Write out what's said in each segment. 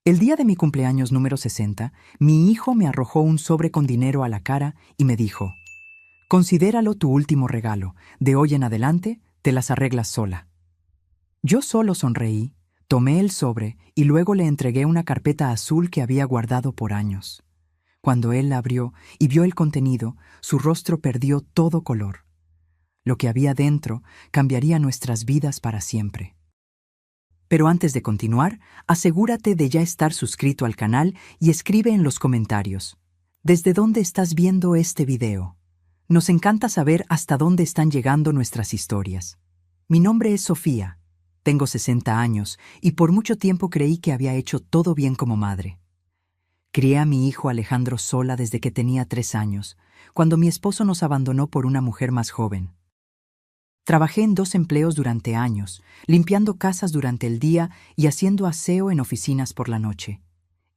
El día de mi cumpleaños número 60, mi hijo me arrojó un sobre con dinero a la cara y me dijo: «Considéralo tu último regalo. De hoy en adelante, te las arreglas sola». Yo solo sonreí, tomé el sobre y luego le entregué una carpeta azul que había guardado por años. Cuando él la abrió y vio el contenido, su rostro perdió todo color. Lo que había dentro cambiaría nuestras vidas para siempre. Pero antes de continuar, asegúrate de ya estar suscrito al canal y escribe en los comentarios: ¿desde dónde estás viendo este video? Nos encanta saber hasta dónde están llegando nuestras historias. Mi nombre es Sofía, tengo 60 años y por mucho tiempo creí que había hecho todo bien como madre. Crié a mi hijo Alejandro sola desde que tenía 3 años, cuando mi esposo nos abandonó por una mujer más joven. Trabajé en 2 empleos durante años, limpiando casas durante el día y haciendo aseo en oficinas por la noche.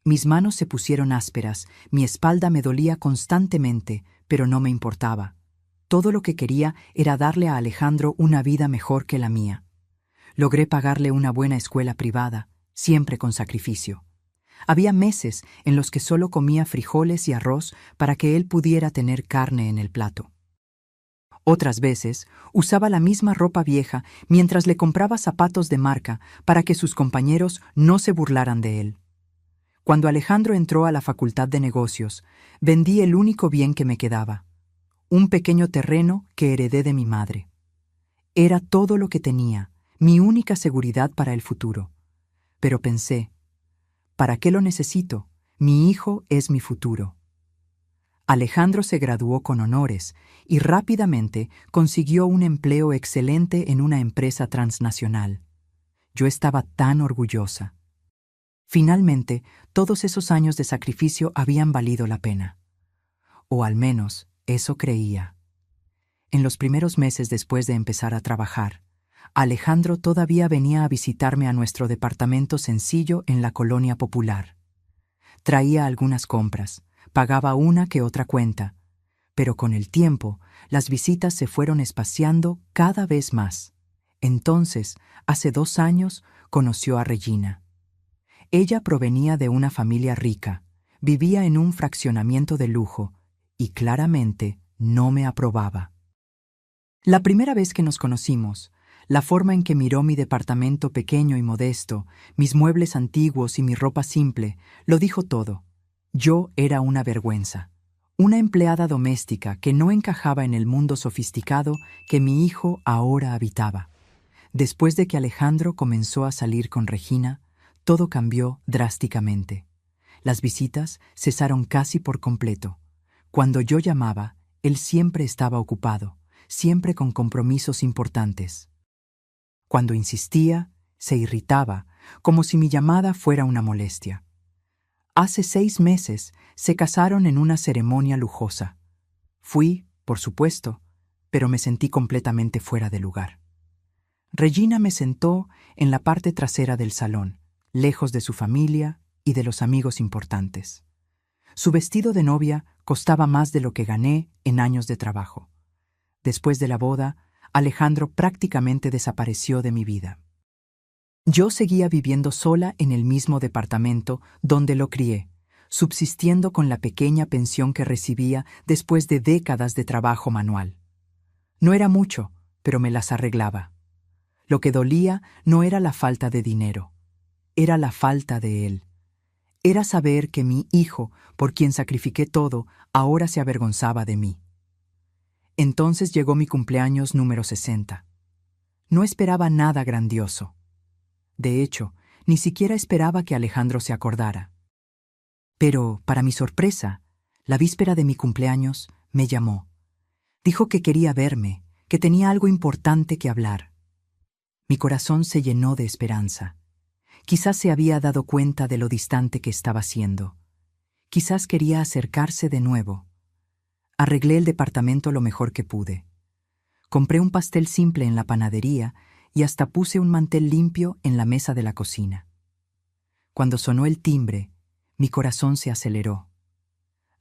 Mis manos se pusieron ásperas, mi espalda me dolía constantemente, pero no me importaba. Todo lo que quería era darle a Alejandro una vida mejor que la mía. Logré pagarle una buena escuela privada, siempre con sacrificio. Había meses en los que solo comía frijoles y arroz para que él pudiera tener carne en el plato. Otras veces, usaba la misma ropa vieja mientras le compraba zapatos de marca para que sus compañeros no se burlaran de él. Cuando Alejandro entró a la Facultad de Negocios, vendí el único bien que me quedaba: un pequeño terreno que heredé de mi madre. Era todo lo que tenía, mi única seguridad para el futuro. Pero pensé: ¿para qué lo necesito? Mi hijo es mi futuro. Alejandro se graduó con honores y rápidamente consiguió un empleo excelente en una empresa transnacional. Yo estaba tan orgullosa. Finalmente, todos esos años de sacrificio habían valido la pena. O al menos, eso creía. En los primeros meses después de empezar a trabajar, Alejandro todavía venía a visitarme a nuestro departamento sencillo en la Colonia Popular. Traía algunas compras, pagaba una que otra cuenta, pero con el tiempo las visitas se fueron espaciando cada vez más. Entonces, hace 2 años, conoció a Regina. Ella provenía de una familia rica, vivía en un fraccionamiento de lujo y claramente no me aprobaba. La primera vez que nos conocimos, la forma en que miró mi departamento pequeño y modesto, mis muebles antiguos y mi ropa simple, lo dijo todo. Yo era una vergüenza, una empleada doméstica que no encajaba en el mundo sofisticado que mi hijo ahora habitaba. Después de que Alejandro comenzó a salir con Regina, todo cambió drásticamente. Las visitas cesaron casi por completo. Cuando yo llamaba, él siempre estaba ocupado, siempre con compromisos importantes. Cuando insistía, se irritaba, como si mi llamada fuera una molestia. Hace 6 meses se casaron en una ceremonia lujosa. Fui, por supuesto, pero me sentí completamente fuera de lugar. Regina me sentó en la parte trasera del salón, lejos de su familia y de los amigos importantes. Su vestido de novia costaba más de lo que gané en años de trabajo. Después de la boda, Alejandro prácticamente desapareció de mi vida. Yo seguía viviendo sola en el mismo departamento donde lo crié, subsistiendo con la pequeña pensión que recibía después de décadas de trabajo manual. No era mucho, pero me las arreglaba. Lo que dolía no era la falta de dinero, era la falta de él. Era saber que mi hijo, por quien sacrifiqué todo, ahora se avergonzaba de mí. Entonces llegó mi cumpleaños número 60. No esperaba nada grandioso. De hecho, ni siquiera esperaba que Alejandro se acordara. Pero, para mi sorpresa, la víspera de mi cumpleaños me llamó. Dijo que quería verme, que tenía algo importante que hablar. Mi corazón se llenó de esperanza. Quizás se había dado cuenta de lo distante que estaba siendo. Quizás quería acercarse de nuevo. Arreglé el departamento lo mejor que pude. Compré un pastel simple en la panadería y hasta puse un mantel limpio en la mesa de la cocina. Cuando sonó el timbre, mi corazón se aceleró.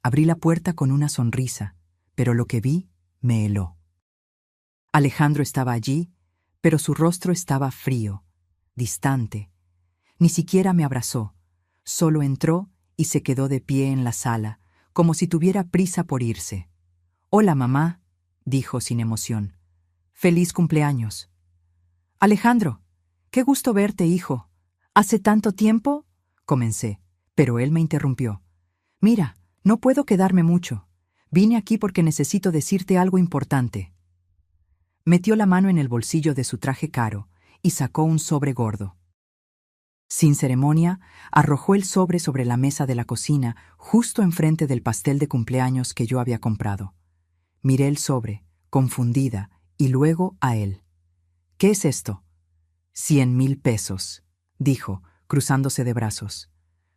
Abrí la puerta con una sonrisa, pero lo que vi me heló. Alejandro estaba allí, pero su rostro estaba frío, distante. Ni siquiera me abrazó, Solo entró y se quedó de pie en la sala, como si tuviera prisa por irse. «Hola, mamá», dijo sin emoción. «Feliz cumpleaños». «Alejandro, qué gusto verte, hijo. ¿Hace tanto tiempo?», comencé, pero él me interrumpió. «Mira, no puedo quedarme mucho. Vine aquí porque necesito decirte algo importante». Metió la mano en el bolsillo de su traje caro y sacó un sobre gordo. Sin ceremonia, arrojó el sobre la mesa de la cocina, justo enfrente del pastel de cumpleaños que yo había comprado. Miré el sobre, confundida, y luego a él. «¿Qué es esto?». «100,000 pesos», dijo, cruzándose de brazos.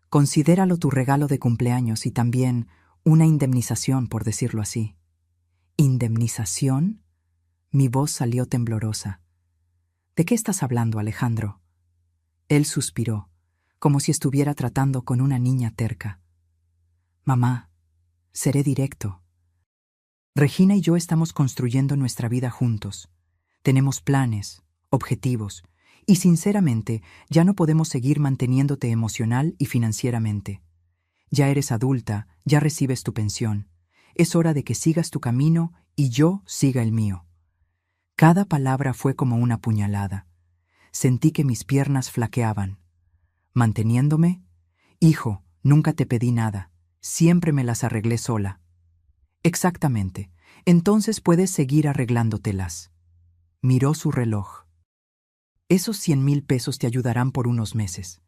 «Considéralo tu regalo de cumpleaños y también una indemnización, por decirlo así». «¿Indemnización?». Mi voz salió temblorosa. «¿De qué estás hablando, Alejandro?». Él suspiró, como si estuviera tratando con una niña terca. «Mamá, seré directo. Regina y yo estamos construyendo nuestra vida juntos. Tenemos planes, objetivos, y sinceramente ya no podemos seguir manteniéndote emocional y financieramente. Ya eres adulta, ya recibes tu pensión. Es hora de que sigas tu camino y yo siga el mío». Cada palabra fue como una puñalada. Sentí que mis piernas flaqueaban. ¿Manteniéndome? «Hijo, nunca te pedí nada. Siempre me las arreglé sola». «Exactamente. Entonces puedes seguir arreglándotelas». Miró su reloj. «Esos 100,000 pesos te ayudarán por unos meses.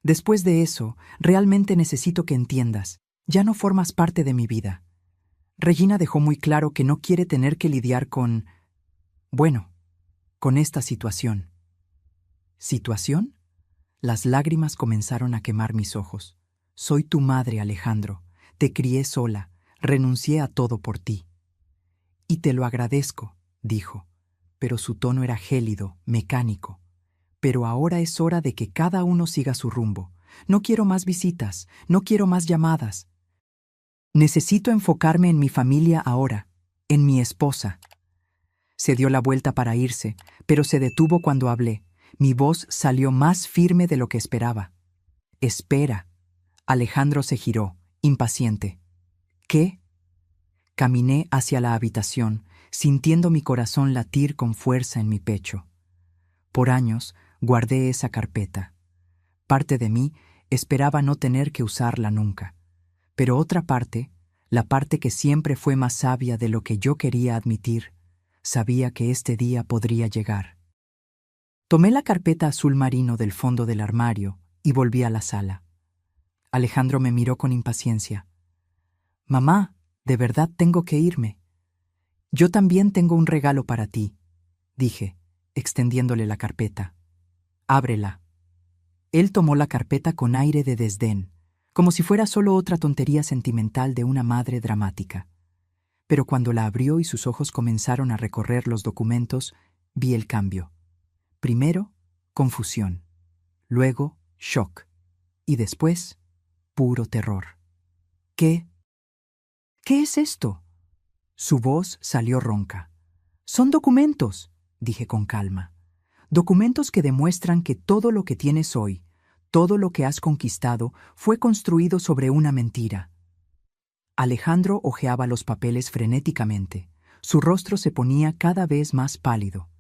Después de eso, realmente necesito que entiendas. Ya no formas parte de mi vida. Regina dejó muy claro que no quiere tener que lidiar con esta situación». ¿Situación? Las lágrimas comenzaron a quemar mis ojos. «Soy tu madre, Alejandro. Te crié sola. Renuncié a todo por ti». «Y te lo agradezco», dijo, pero su tono era gélido, mecánico. «Pero ahora es hora de que cada uno siga su rumbo. No quiero más visitas, no quiero más llamadas. Necesito enfocarme en mi familia ahora, en mi esposa». Se dio la vuelta para irse, pero se detuvo cuando hablé. Mi voz salió más firme de lo que esperaba. «Espera». Alejandro se giró, impaciente. «¿Qué?». Caminé hacia la habitación, sintiendo mi corazón latir con fuerza en mi pecho. Por años guardé esa carpeta. Parte de mí esperaba no tener que usarla nunca, pero otra parte, la parte que siempre fue más sabia de lo que yo quería admitir, sabía que este día podría llegar. Tomé la carpeta azul marino del fondo del armario y volví a la sala. Alejandro me miró con impaciencia. «Mamá, de verdad tengo que irme». «Yo también tengo un regalo para ti», dije, extendiéndole la carpeta. «Ábrela». Él tomó la carpeta con aire de desdén, como si fuera solo otra tontería sentimental de una madre dramática. Pero cuando la abrió y sus ojos comenzaron a recorrer los documentos, vi el cambio. Primero, confusión, luego, shock, y después, puro terror. ¿Qué es esto?». Su voz salió ronca. «Son documentos», dije con calma. «Documentos que demuestran que todo lo que tienes hoy, todo lo que has conquistado, fue construido sobre una mentira». Alejandro hojeaba los papeles frenéticamente. Su rostro se ponía cada vez más pálido.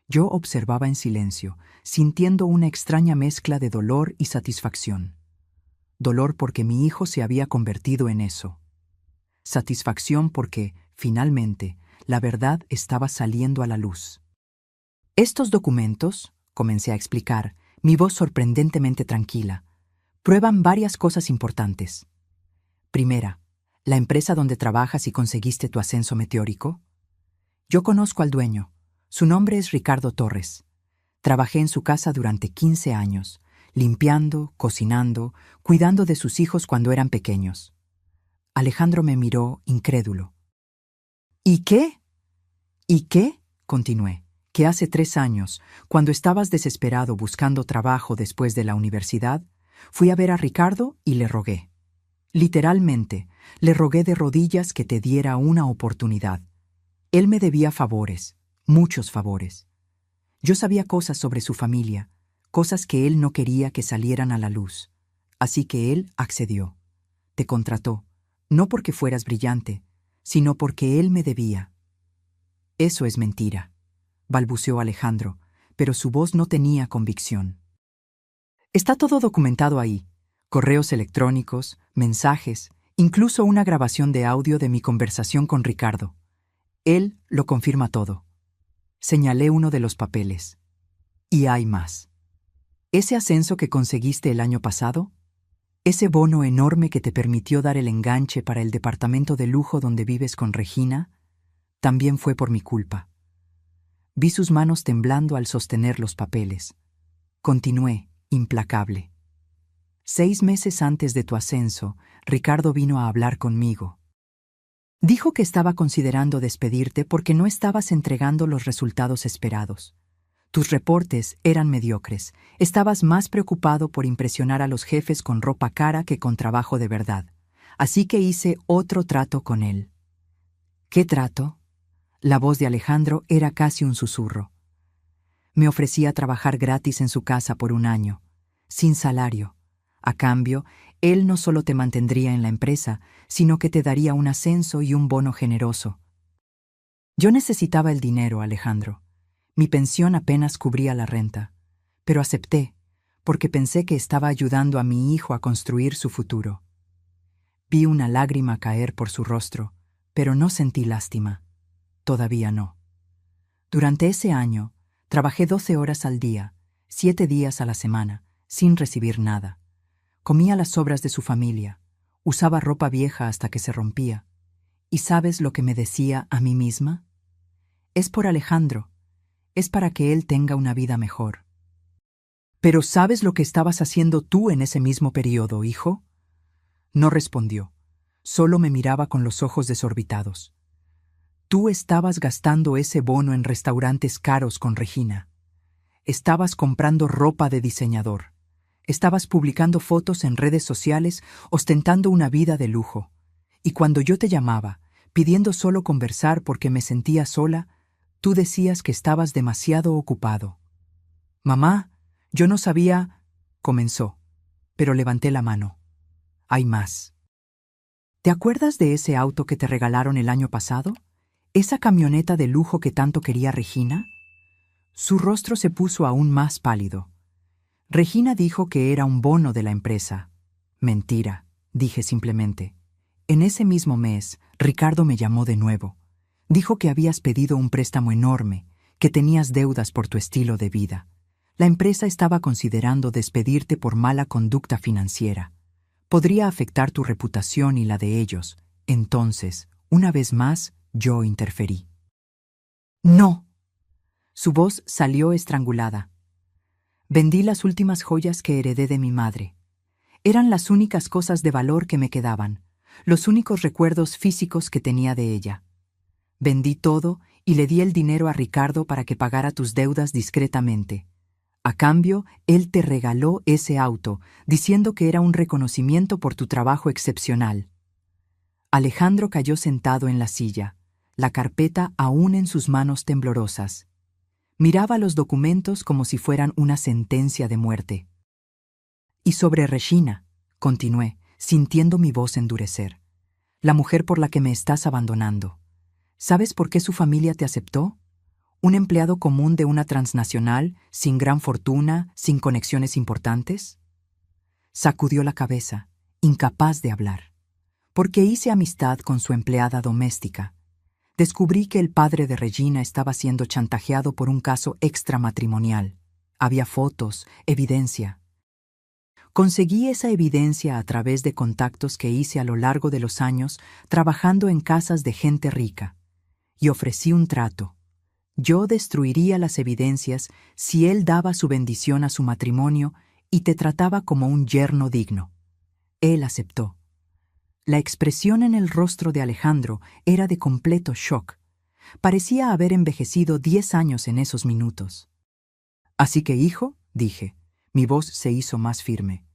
Yo observaba en silencio, sintiendo una extraña mezcla de dolor y satisfacción. Dolor porque mi hijo se había convertido en eso. Satisfacción porque, finalmente, la verdad estaba saliendo a la luz. «Estos documentos», comencé a explicar, mi voz sorprendentemente tranquila, «prueban varias cosas importantes. Primera, la empresa donde trabajas y conseguiste tu ascenso meteórico. Yo conozco al dueño. Su nombre es Ricardo Torres. Trabajé en su casa durante 15 años, limpiando, cocinando, cuidando de sus hijos cuando eran pequeños». Alejandro me miró incrédulo. «¿Y qué?». «¿Y qué?», continué, «que hace 3 años, cuando estabas desesperado buscando trabajo después de la universidad, fui a ver a Ricardo y le rogué. Literalmente, le rogué de rodillas que te diera una oportunidad. Él me debía favores, muchos favores. Yo sabía cosas sobre su familia, cosas que él no quería que salieran a la luz. Así que él accedió. Te contrató, no porque fueras brillante, sino porque él me debía. Eso es mentira, balbuceó Alejandro, pero su voz no tenía convicción. Está todo documentado ahí. Correos electrónicos, mensajes, incluso una grabación de audio de mi conversación con Ricardo. Él lo confirma todo. Señalé uno de los papeles. Y hay más. Ese ascenso que conseguiste el año pasado, ese bono enorme que te permitió dar el enganche para el departamento de lujo donde vives con Regina, también fue por mi culpa. Vi sus manos temblando al sostener los papeles. Continué, implacable. 6 meses antes de tu ascenso, Ricardo vino a hablar conmigo. Dijo que estaba considerando despedirte porque no estabas entregando los resultados esperados. Tus reportes eran mediocres. Estabas más preocupado por impresionar a los jefes con ropa cara que con trabajo de verdad. Así que hice otro trato con él. ¿Qué trato? La voz de Alejandro era casi un susurro. Me ofrecía trabajar gratis en su casa por 1 año, sin salario. A cambio, él no solo te mantendría en la empresa, sino que te daría un ascenso y un bono generoso. Yo necesitaba el dinero, Alejandro. Mi pensión apenas cubría la renta, pero acepté, porque pensé que estaba ayudando a mi hijo a construir su futuro. Vi una lágrima caer por su rostro, pero no sentí lástima. Todavía no. Durante ese año, trabajé 12 horas al día, 7 días a la semana, sin recibir nada. Comía las sobras de su familia, usaba ropa vieja hasta que se rompía. ¿Y sabes lo que me decía a mí misma? Es por Alejandro. Es para que él tenga una vida mejor. ¿Pero sabes lo que estabas haciendo tú en ese mismo periodo, hijo? No respondió. Solo me miraba con los ojos desorbitados. Tú estabas gastando ese bono en restaurantes caros con Regina. Estabas comprando ropa de diseñador. Estabas publicando fotos en redes sociales ostentando una vida de lujo. Y cuando yo te llamaba, pidiendo solo conversar porque me sentía sola, tú decías que estabas demasiado ocupado. Mamá, yo no sabía... comenzó, pero levanté la mano. Hay más. ¿Te acuerdas de ese auto que te regalaron el año pasado? ¿Esa camioneta de lujo que tanto quería Regina? Su rostro se puso aún más pálido. Regina dijo que era un bono de la empresa. Mentira, dije simplemente. En ese mismo mes, Ricardo me llamó de nuevo. Dijo que habías pedido un préstamo enorme, que tenías deudas por tu estilo de vida. La empresa estaba considerando despedirte por mala conducta financiera. Podría afectar tu reputación y la de ellos. Entonces, una vez más, yo interferí. ¡No! Su voz salió estrangulada. Vendí las últimas joyas que heredé de mi madre. Eran las únicas cosas de valor que me quedaban, los únicos recuerdos físicos que tenía de ella. Vendí todo y le di el dinero a Ricardo para que pagara tus deudas discretamente. A cambio, él te regaló ese auto, diciendo que era un reconocimiento por tu trabajo excepcional. Alejandro cayó sentado en la silla, la carpeta aún en sus manos temblorosas. Miraba los documentos como si fueran una sentencia de muerte. Y sobre Regina, continué, sintiendo mi voz endurecer. La mujer por la que me estás abandonando. ¿Sabes por qué su familia te aceptó? ¿Un empleado común de una transnacional, sin gran fortuna, sin conexiones importantes? Sacudió la cabeza, incapaz de hablar. Porque hice amistad con su empleada doméstica. Descubrí que el padre de Regina estaba siendo chantajeado por un caso extramatrimonial. Había fotos, evidencia. Conseguí esa evidencia a través de contactos que hice a lo largo de los años trabajando en casas de gente rica. Y ofrecí un trato. Yo destruiría las evidencias si él daba su bendición a su matrimonio y te trataba como un yerno digno. Él aceptó. La expresión en el rostro de Alejandro era de completo shock. Parecía haber envejecido 10 años en esos minutos. Así que, hijo, dije, mi voz se hizo más firme.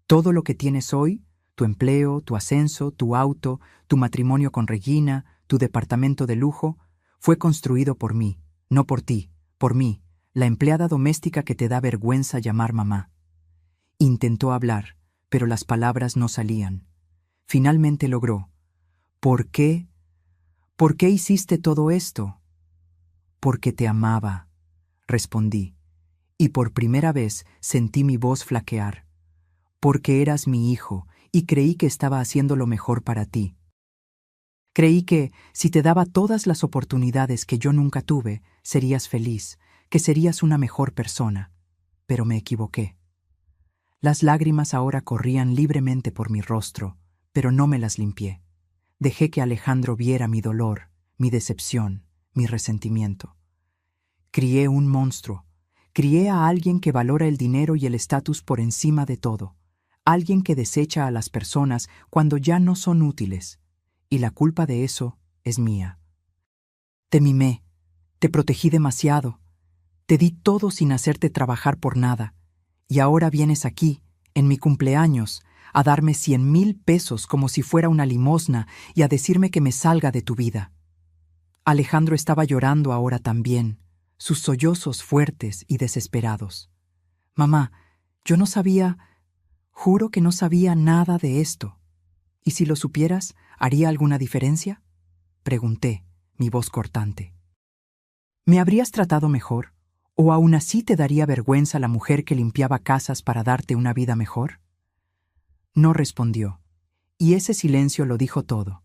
Todo lo que tienes hoy, tu empleo, tu ascenso, tu auto, tu matrimonio con Regina, tu departamento de lujo, fue construido por mí, no por ti, por mí, la empleada doméstica que te da vergüenza llamar mamá. Intentó hablar, pero las palabras no salían. Finalmente logró. ¿Por qué? ¿Por qué hiciste todo esto? Porque te amaba, respondí, y por primera vez sentí mi voz flaquear. Porque eras mi hijo y creí que estaba haciendo lo mejor para ti. Creí que, si te daba todas las oportunidades que yo nunca tuve, serías feliz, que serías una mejor persona. Pero me equivoqué. Las lágrimas ahora corrían libremente por mi rostro, pero no me las limpié. Dejé que Alejandro viera mi dolor, mi decepción, mi resentimiento. Crié un monstruo. Crié a alguien que valora el dinero y el estatus por encima de todo. Alguien que desecha a las personas cuando ya no son útiles. Y la culpa de eso es mía. Te mimé, te protegí demasiado, te di todo sin hacerte trabajar por nada, y ahora vienes aquí, en mi cumpleaños, a darme 100,000 pesos como si fuera una limosna y a decirme que me salga de tu vida. Alejandro estaba llorando ahora también, sus sollozos fuertes y desesperados. Mamá, yo no sabía, juro que no sabía nada de esto. ¿Y si lo supieras, haría alguna diferencia? Pregunté, mi voz cortante. ¿Me habrías tratado mejor? ¿O aún así te daría vergüenza la mujer que limpiaba casas para darte una vida mejor? No respondió, y ese silencio lo dijo todo.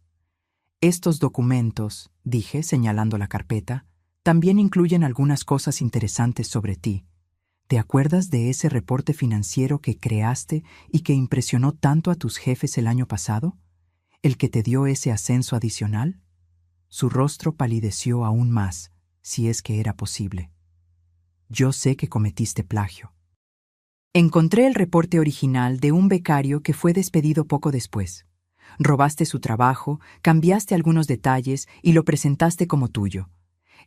Estos documentos, dije, señalando la carpeta, también incluyen algunas cosas interesantes sobre ti. ¿Te acuerdas de ese reporte financiero que creaste y que impresionó tanto a tus jefes el año pasado? ¿El que te dio ese ascenso adicional? Su rostro palideció aún más, si es que era posible. Yo sé que cometiste plagio. Encontré el reporte original de un becario que fue despedido poco después. Robaste su trabajo, cambiaste algunos detalles y lo presentaste como tuyo.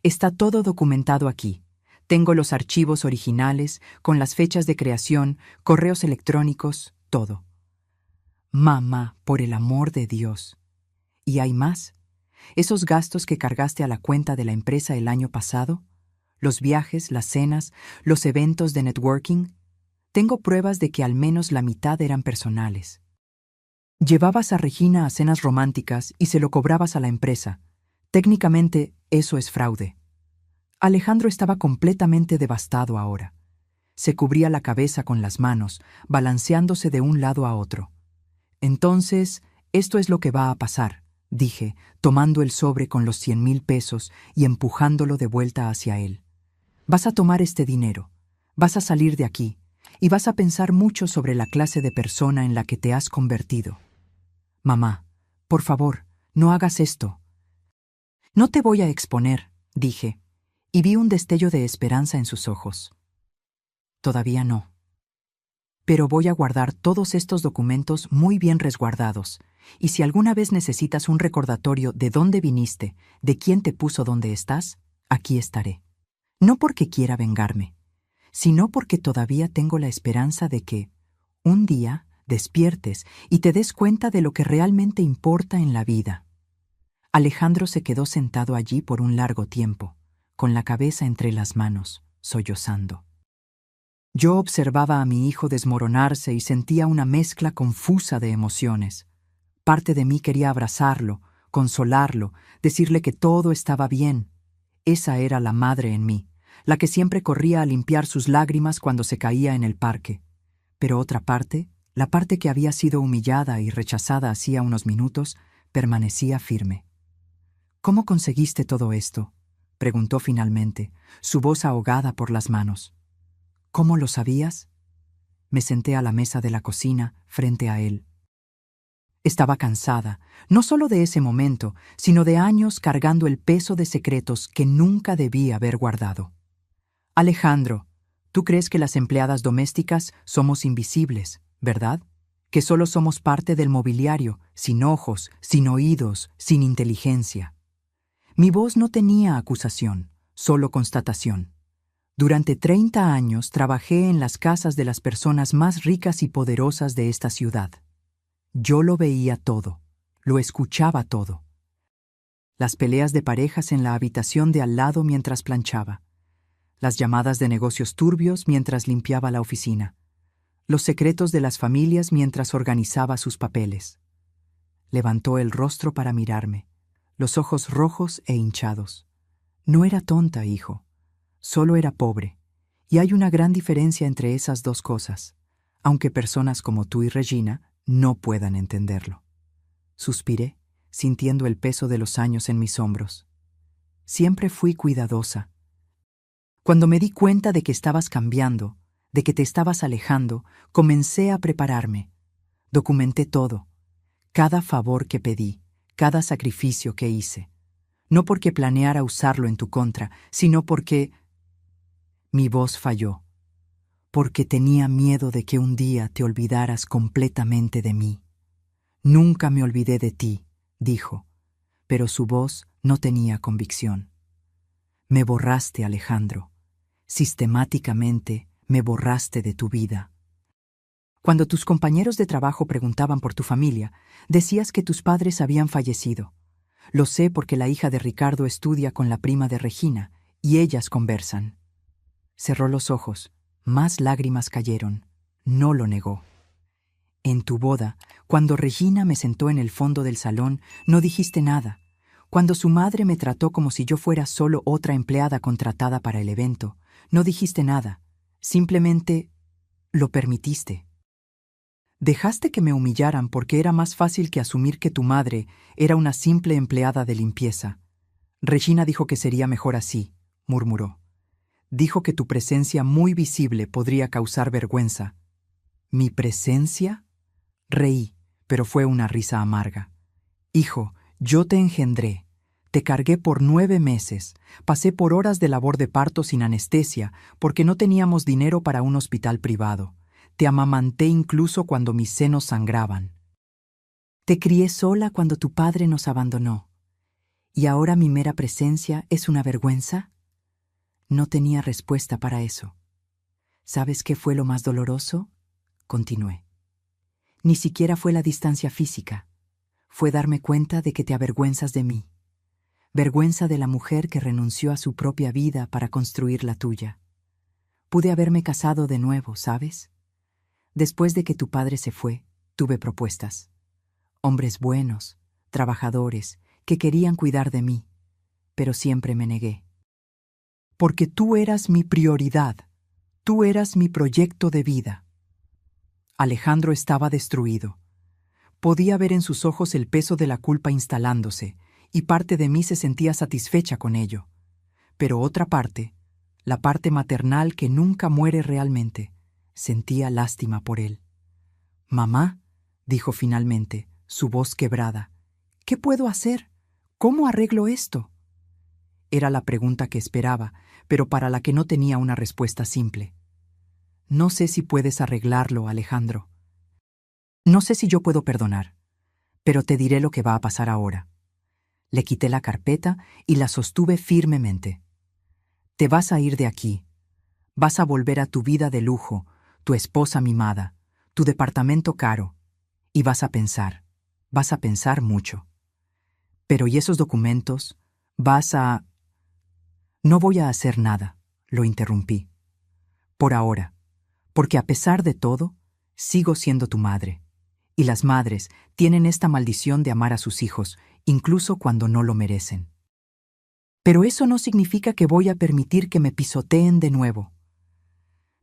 Está todo documentado aquí. Tengo los archivos originales, con las fechas de creación, correos electrónicos, todo. Mamá, por el amor de Dios. ¿Y hay más? ¿Esos gastos que cargaste a la cuenta de la empresa el año pasado? ¿Los viajes, las cenas, los eventos de networking? Tengo pruebas de que al menos la mitad eran personales. Llevabas a Regina a cenas románticas y se lo cobrabas a la empresa. Técnicamente, eso es fraude. Alejandro estaba completamente devastado ahora. Se cubría la cabeza con las manos, balanceándose de un lado a otro. Entonces, esto es lo que va a pasar, dije, tomando el sobre con los 100,000 pesos y empujándolo de vuelta hacia él. Vas a tomar este dinero, vas a salir de aquí, y vas a pensar mucho sobre la clase de persona en la que te has convertido. Mamá, por favor, no hagas esto. No te voy a exponer, dije, y vi un destello de esperanza en sus ojos. Todavía no. Pero voy a guardar todos estos documentos muy bien resguardados, y si alguna vez necesitas un recordatorio de dónde viniste, de quién te puso donde estás, aquí estaré. No porque quiera vengarme, sino porque todavía tengo la esperanza de que, un día, despiertes y te des cuenta de lo que realmente importa en la vida. Alejandro se quedó sentado allí por un largo tiempo, con la cabeza entre las manos, sollozando. Yo observaba a mi hijo desmoronarse y sentía una mezcla confusa de emociones. Parte de mí quería abrazarlo, consolarlo, decirle que todo estaba bien. Esa era la madre en mí, la que siempre corría a limpiar sus lágrimas cuando se caía en el parque. Pero otra parte, la parte que había sido humillada y rechazada hacía unos minutos, permanecía firme. ¿Cómo conseguiste todo esto?, preguntó finalmente, su voz ahogada por las manos. ¿Cómo lo sabías? Me senté a la mesa de la cocina, frente a él. Estaba cansada, no solo de ese momento, sino de años cargando el peso de secretos que nunca debí haber guardado. Alejandro, tú crees que las empleadas domésticas somos invisibles, ¿verdad? Que solo somos parte del mobiliario, sin ojos, sin oídos, sin inteligencia. Mi voz no tenía acusación, solo constatación. Durante 30 años trabajé en las casas de las personas más ricas y poderosas de esta ciudad. Yo lo veía todo, lo escuchaba todo. Las peleas de parejas en la habitación de al lado mientras planchaba. Las llamadas de negocios turbios mientras limpiaba la oficina. los secretos de las familias mientras organizaba sus papeles. Levantó el rostro para mirarme, los ojos rojos e hinchados. No era tonta, hijo, solo era pobre, y hay una gran diferencia entre esas dos cosas, aunque personas como tú y Regina no puedan entenderlo. Suspiré, sintiendo el peso de los años en mis hombros. Siempre fui cuidadosa. Cuando me di cuenta de que estabas cambiando, de que te estabas alejando, comencé a prepararme. Documenté todo, cada favor que pedí, cada sacrificio que hice. No porque planeara usarlo en tu contra, sino porque mi voz falló. Porque tenía miedo de que un día te olvidaras completamente de mí. Nunca me olvidé de ti, dijo, pero su voz no tenía convicción. Me borraste, Alejandro. Sistemáticamente me borraste de tu vida. Cuando tus compañeros de trabajo preguntaban por tu familia, decías que tus padres habían fallecido. Lo sé porque la hija de Ricardo estudia con la prima de Regina, y ellas conversan. Cerró los ojos, más lágrimas cayeron. No lo negó. En tu boda, cuando Regina me sentó en el fondo del salón, no dijiste nada. Cuando su madre me trató como si yo fuera solo otra empleada contratada para el evento, no dijiste nada. Simplemente lo permitiste. Dejaste que me humillaran porque era más fácil que asumir que tu madre era una simple empleada de limpieza. Regina dijo que sería mejor así, murmuró. Dijo que tu presencia muy visible podría causar vergüenza. ¿Mi presencia? Reí, pero fue una risa amarga. Hijo, yo te engendré. Te cargué por 9 meses. Pasé por horas de labor de parto sin anestesia porque no teníamos dinero para un hospital privado. Te amamanté incluso cuando mis senos sangraban. Te crié sola cuando tu padre nos abandonó. ¿Y ahora mi mera presencia es una vergüenza? No tenía respuesta para eso. ¿Sabes qué fue lo más doloroso? Continué. Ni siquiera fue la distancia física. Fue darme cuenta de que te avergüenzas de mí. Vergüenza de la mujer que renunció a su propia vida para construir la tuya. Pude haberme casado de nuevo, ¿sabes? Después de que tu padre se fue, tuve propuestas. Hombres buenos, trabajadores, que querían cuidar de mí, pero siempre me negué. Porque tú eras mi prioridad, tú eras mi proyecto de vida. Alejandro estaba destruido. Podía ver en sus ojos el peso de la culpa instalándose, y parte de mí se sentía satisfecha con ello. Pero otra parte, la parte maternal que nunca muere realmente, sentía lástima por él. «Mamá», dijo finalmente, su voz quebrada, «¿qué puedo hacer? ¿Cómo arreglo esto?» Era la pregunta que esperaba, pero para la que no tenía una respuesta simple. «No sé si puedes arreglarlo, Alejandro. No sé si yo puedo perdonar, pero te diré lo que va a pasar ahora». Le quité la carpeta y la sostuve firmemente. «Te vas a ir de aquí. Vas a volver a tu vida de lujo, tu esposa mimada, tu departamento caro, y vas a pensar mucho. Pero ¿y esos documentos? Vas a...» «No voy a hacer nada», lo interrumpí. «Por ahora, porque a pesar de todo, sigo siendo tu madre. Y las madres tienen esta maldición de amar a sus hijos, incluso cuando no lo merecen. Pero eso no significa que voy a permitir que me pisoteen de nuevo».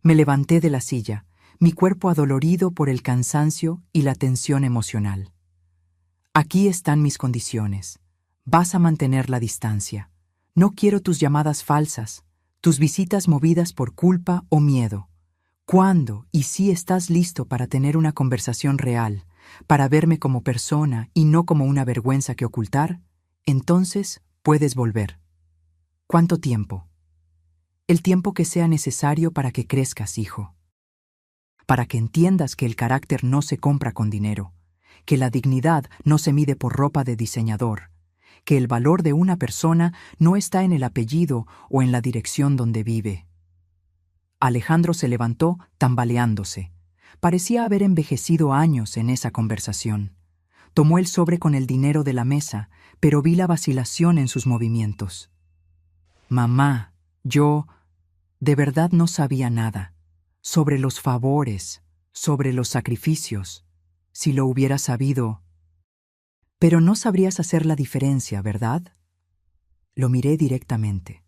Me levanté de la silla, mi cuerpo adolorido por el cansancio y la tensión emocional. «Aquí están mis condiciones. Vas a mantener la distancia. No quiero tus llamadas falsas, tus visitas movidas por culpa o miedo. ¿Cuándo y si estás listo para tener una conversación real, para verme como persona y no como una vergüenza que ocultar, entonces puedes volver». «¿Cuánto tiempo?» «El tiempo que sea necesario para que crezcas, hijo. Para que entiendas que el carácter no se compra con dinero, que la dignidad no se mide por ropa de diseñador, que el valor de una persona no está en el apellido o en la dirección donde vive». Alejandro se levantó tambaleándose. Parecía haber envejecido años en esa conversación. Tomó el sobre con el dinero de la mesa, pero vi la vacilación en sus movimientos. «Mamá, yo de verdad no sabía nada. Sobre los favores, sobre los sacrificios. Si lo hubieras sabido. Pero no sabrías hacer la diferencia, ¿verdad? Lo miré directamente.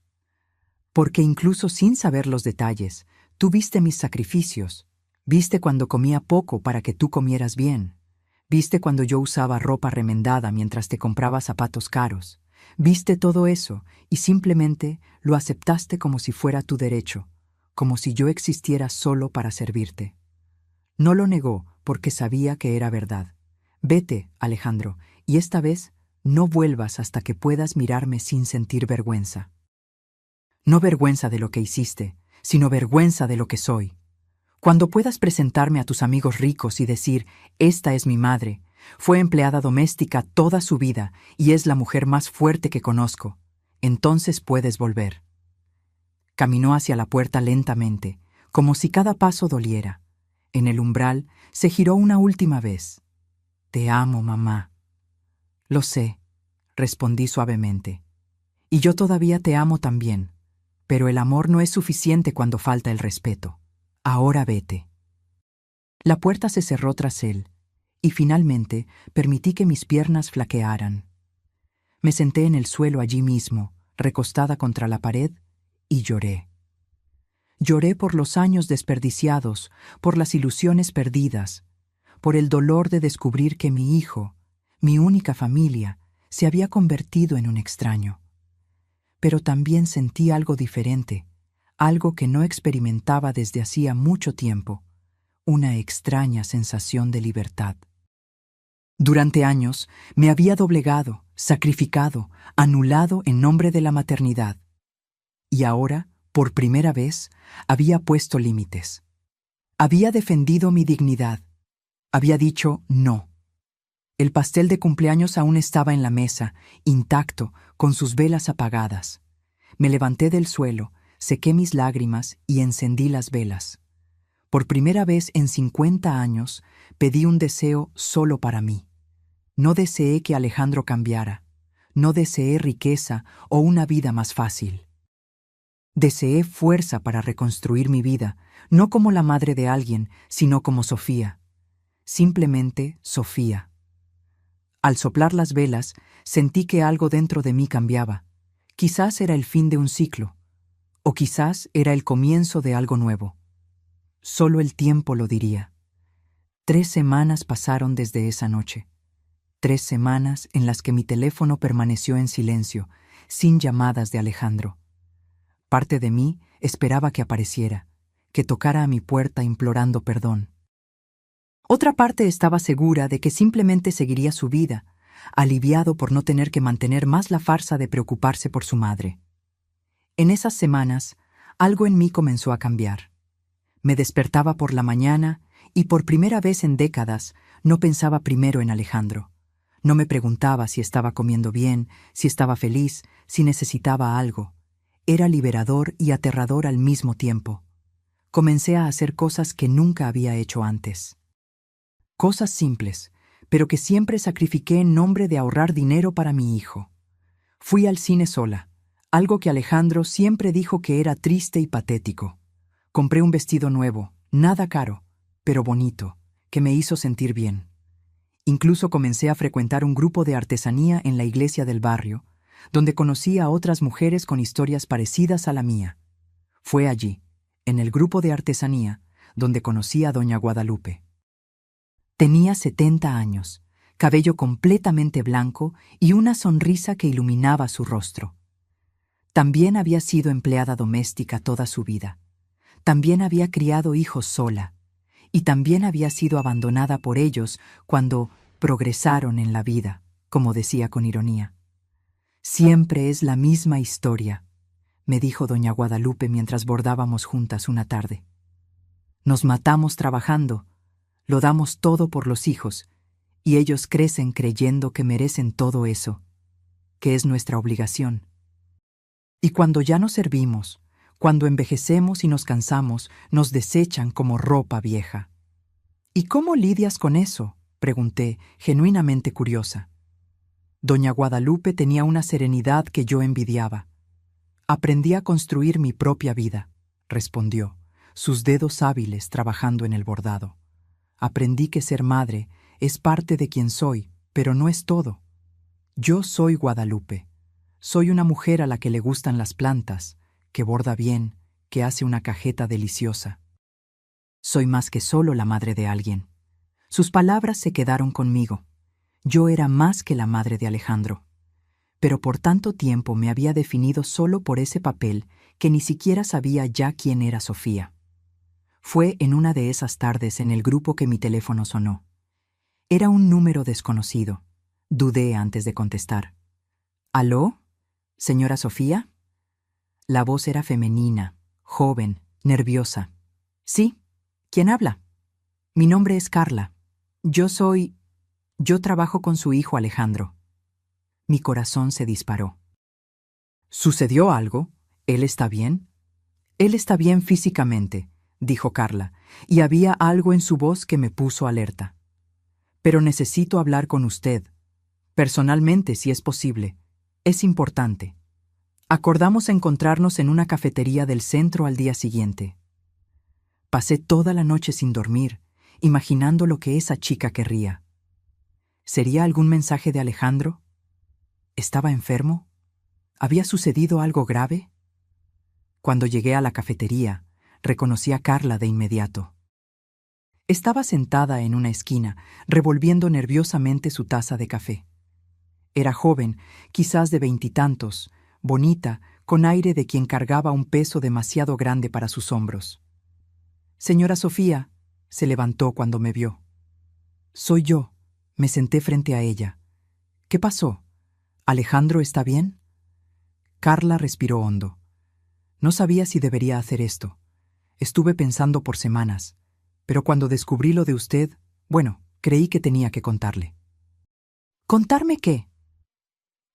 Porque incluso sin saber los detalles, tú viste mis sacrificios. Viste cuando comía poco para que tú comieras bien. Viste cuando yo usaba ropa remendada mientras te compraba zapatos caros. Viste todo eso y simplemente lo aceptaste como si fuera tu derecho, como si yo existiera solo para servirte. No lo negó porque sabía que era verdad. Vete, Alejandro, y esta vez no vuelvas hasta que puedas mirarme sin sentir vergüenza. No vergüenza de lo que hiciste, sino vergüenza de lo que soy. Cuando puedas presentarme a tus amigos ricos y decir, esta es mi madre, fue empleada doméstica toda su vida y es la mujer más fuerte que conozco, entonces puedes volver. Caminó hacia la puerta lentamente, como si cada paso doliera. En el umbral se giró una última vez. Te amo, mamá. Lo sé, respondí suavemente. Y yo todavía te amo también, pero el amor no es suficiente cuando falta el respeto. Ahora vete. La puerta se cerró tras él, y finalmente permití que mis piernas flaquearan. Me senté en el suelo allí mismo, recostada contra la pared, y lloré. Lloré por los años desperdiciados, por las ilusiones perdidas, por el dolor de descubrir que mi hijo, mi única familia, se había convertido en un extraño. Pero también sentí algo diferente, algo que no experimentaba desde hacía mucho tiempo, una extraña sensación de libertad. Durante años me había doblegado, sacrificado, anulado en nombre de la maternidad. Y ahora, por primera vez, había puesto límites. Había defendido mi dignidad. Había dicho no. El pastel de cumpleaños aún estaba en la mesa, intacto, con sus velas apagadas. Me levanté del suelo, sequé mis lágrimas y encendí las velas. Por primera vez en 50 años, pedí un deseo solo para mí. No deseé que Alejandro cambiara. No deseé riqueza o una vida más fácil. Deseé fuerza para reconstruir mi vida, no como la madre de alguien, sino como Sofía. Simplemente Sofía. Al soplar las velas, sentí que algo dentro de mí cambiaba. Quizás era el fin de un ciclo, o quizás era el comienzo de algo nuevo. Solo el tiempo lo diría. 3 semanas pasaron desde esa noche. 3 semanas en las que mi teléfono permaneció en silencio, sin llamadas de Alejandro. Parte de mí esperaba que apareciera, que tocara a mi puerta implorando perdón. Otra parte estaba segura de que simplemente seguiría su vida, aliviado por no tener que mantener más la farsa de preocuparse por su madre. En esas semanas, algo en mí comenzó a cambiar. Me despertaba por la mañana y por primera vez en décadas no pensaba primero en Alejandro. No me preguntaba si estaba comiendo bien, si estaba feliz, si necesitaba algo. Era liberador y aterrador al mismo tiempo. Comencé a hacer cosas que nunca había hecho antes. Cosas simples, pero que siempre sacrifiqué en nombre de ahorrar dinero para mi hijo. Fui al cine sola, algo que Alejandro siempre dijo que era triste y patético. Compré un vestido nuevo, nada caro, pero bonito, que me hizo sentir bien. Incluso comencé a frecuentar un grupo de artesanía en la iglesia del barrio, donde conocí a otras mujeres con historias parecidas a la mía. Fue allí, en el grupo de artesanía, donde conocí a doña Guadalupe. Tenía 70 años, cabello completamente blanco y una sonrisa que iluminaba su rostro. También había sido empleada doméstica toda su vida. También había criado hijos sola. Y también había sido abandonada por ellos cuando progresaron en la vida, como decía con ironía. Siempre es la misma historia, me dijo doña Guadalupe mientras bordábamos juntas una tarde. Nos matamos trabajando, lo damos todo por los hijos, y ellos crecen creyendo que merecen todo eso, que es nuestra obligación. Y cuando ya no servimos, cuando envejecemos y nos cansamos, nos desechan como ropa vieja. ¿Y cómo lidias con eso?, pregunté, genuinamente curiosa. Doña Guadalupe tenía una serenidad que yo envidiaba. Aprendí a construir mi propia vida, respondió, sus dedos hábiles trabajando en el bordado. Aprendí que ser madre es parte de quien soy, pero no es todo. Yo soy Guadalupe. Soy una mujer a la que le gustan las plantas, que borda bien, que hace una cajeta deliciosa. Soy más que solo la madre de alguien. Sus palabras se quedaron conmigo. Yo era más que la madre de Alejandro. Pero por tanto tiempo me había definido solo por ese papel que ni siquiera sabía ya quién era Sofía. Fue en una de esas tardes en el grupo que mi teléfono sonó. Era un número desconocido. Dudé antes de contestar. ¿Aló? ¿Señora Sofía? La voz era femenina, joven, nerviosa. Sí, ¿quién habla? Mi nombre es Carla. Yo trabajo con su hijo Alejandro. Mi corazón se disparó. ¿Sucedió algo? ¿Él está bien? Él está bien físicamente, dijo Carla, y había algo en su voz que me puso alerta. Pero necesito hablar con usted. Personalmente, si es posible. Es importante. Acordamos encontrarnos en una cafetería del centro al día siguiente. Pasé toda la noche sin dormir, imaginando lo que esa chica querría. ¿Sería algún mensaje de Alejandro? ¿Estaba enfermo? ¿Había sucedido algo grave? Cuando llegué a la cafetería, reconocí a Carla de inmediato. Estaba sentada en una esquina, revolviendo nerviosamente su taza de café. Era joven, quizás de 20 y tantos, bonita, con aire de quien cargaba un peso demasiado grande para sus hombros. Señora Sofía, se levantó cuando me vio. Soy yo. Me senté frente a ella. ¿Qué pasó? ¿Alejandro está bien? Carla respiró hondo. No sabía si debería hacer esto. Estuve pensando por semanas, pero cuando descubrí lo de usted, creí que tenía que contarle. ¿Contarme qué?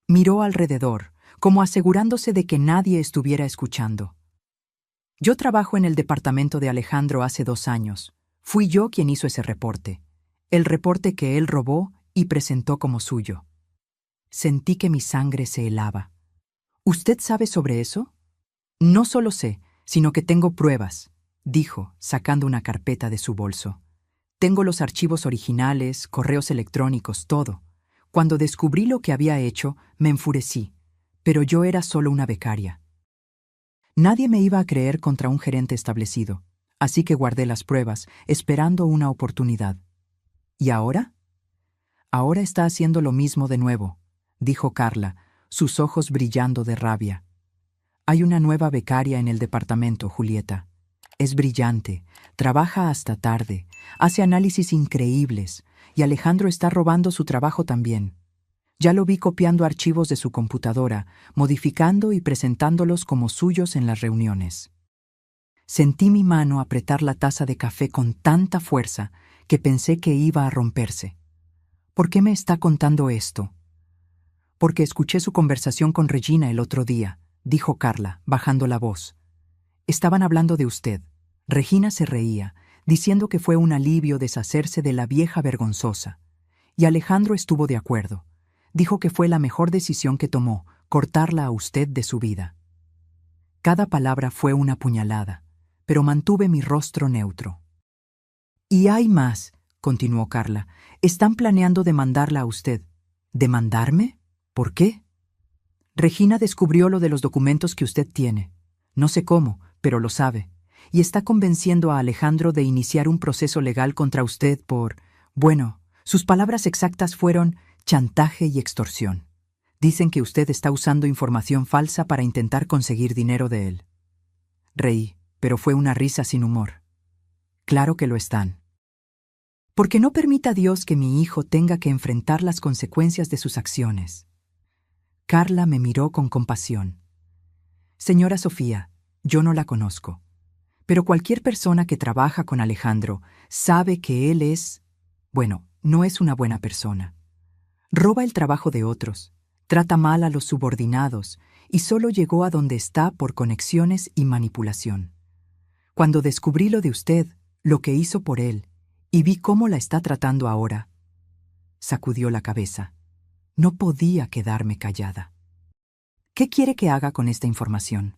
Miró alrededor, como asegurándose de que nadie estuviera escuchando. Yo trabajo en el departamento de Alejandro hace 2 años. Fui yo quien hizo ese reporte. El reporte que él robó y presentó como suyo. Sentí que mi sangre se helaba. ¿Usted sabe sobre eso? No solo sé, sino que tengo pruebas, dijo, sacando una carpeta de su bolso. Tengo los archivos originales, correos electrónicos, todo. Cuando descubrí lo que había hecho, me enfurecí, pero yo era solo una becaria. Nadie me iba a creer contra un gerente establecido, así que guardé las pruebas, esperando una oportunidad. ¿Y ahora? Ahora está haciendo lo mismo de nuevo, dijo Carla, sus ojos brillando de rabia. Hay una nueva becaria en el departamento, Julieta. Es brillante, trabaja hasta tarde, hace análisis increíbles, y Alejandro está robando su trabajo también. Ya lo vi copiando archivos de su computadora, modificando y presentándolos como suyos en las reuniones. Sentí mi mano apretar la taza de café con tanta fuerza que pensé que iba a romperse. ¿Por qué me está contando esto? Porque escuché su conversación con Regina el otro día, dijo Carla, bajando la voz. Estaban hablando de usted. Regina se reía, diciendo que fue un alivio deshacerse de la vieja vergonzosa. Y Alejandro estuvo de acuerdo. Dijo que fue la mejor decisión que tomó, cortarla a usted de su vida. Cada palabra fue una puñalada, pero mantuve mi rostro neutro. Y hay más, continuó Carla. Están planeando demandarla a usted. ¿Demandarme? ¿Por qué? Regina descubrió lo de los documentos que usted tiene. No sé cómo, pero lo sabe. Y está convenciendo a Alejandro de iniciar un proceso legal contra usted por... sus palabras exactas fueron chantaje y extorsión. Dicen que usted está usando información falsa para intentar conseguir dinero de él. Reí, pero fue una risa sin humor. Claro que lo están. Porque no permita a Dios que mi hijo tenga que enfrentar las consecuencias de sus acciones. Carla me miró con compasión. Señora Sofía, yo no la conozco, pero cualquier persona que trabaja con Alejandro sabe que él es... no es una buena persona. Roba el trabajo de otros, trata mal a los subordinados y solo llegó a donde está por conexiones y manipulación. Cuando descubrí lo de usted, lo que hizo por él, y vi cómo la está tratando ahora, sacudió la cabeza. No podía quedarme callada. ¿Qué quiere que haga con esta información?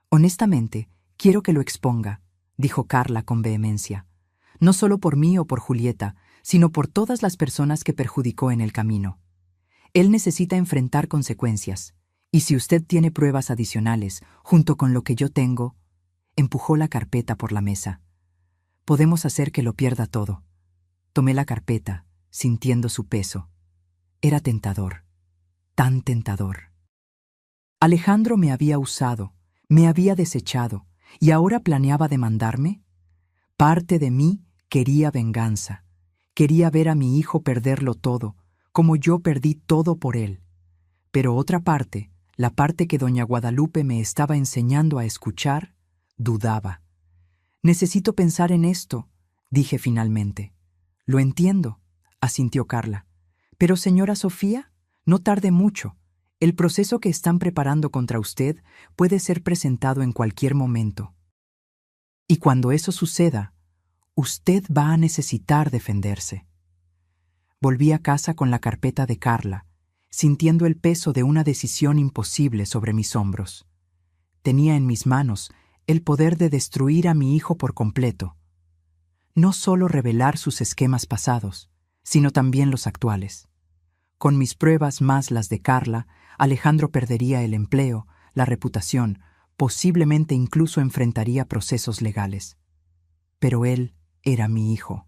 Honestamente, quiero que lo exponga, dijo Carla con vehemencia. no solo por mí o por Julieta, sino por todas las personas que perjudicó en el camino. Él necesita enfrentar consecuencias, y si usted tiene pruebas adicionales, junto con lo que yo tengo, empujó la carpeta por la mesa. Podemos hacer que lo pierda todo. Tomé la carpeta, sintiendo su peso. Era tentador, tan tentador. Alejandro me había usado, me había desechado, y ahora planeaba demandarme. Parte de mí quería venganza. Quería ver a mi hijo perderlo todo, como yo perdí todo por él. Pero otra parte, la parte que doña Guadalupe me estaba enseñando a escuchar, dudaba. Necesito pensar en esto, dije finalmente. Lo entiendo, asintió Carla. Pero señora Sofía, no tarde mucho. El proceso que están preparando contra usted puede ser presentado en cualquier momento. Y cuando eso suceda, usted va a necesitar defenderse. Volví a casa con la carpeta de Carla, sintiendo el peso de una decisión imposible sobre mis hombros. Tenía en mis manos el poder de destruir a mi hijo por completo. No solo revelar sus esquemas pasados, sino también los actuales. Con mis pruebas más las de Carla, Alejandro perdería el empleo, la reputación, posiblemente incluso enfrentaría procesos legales. Pero él era mi hijo.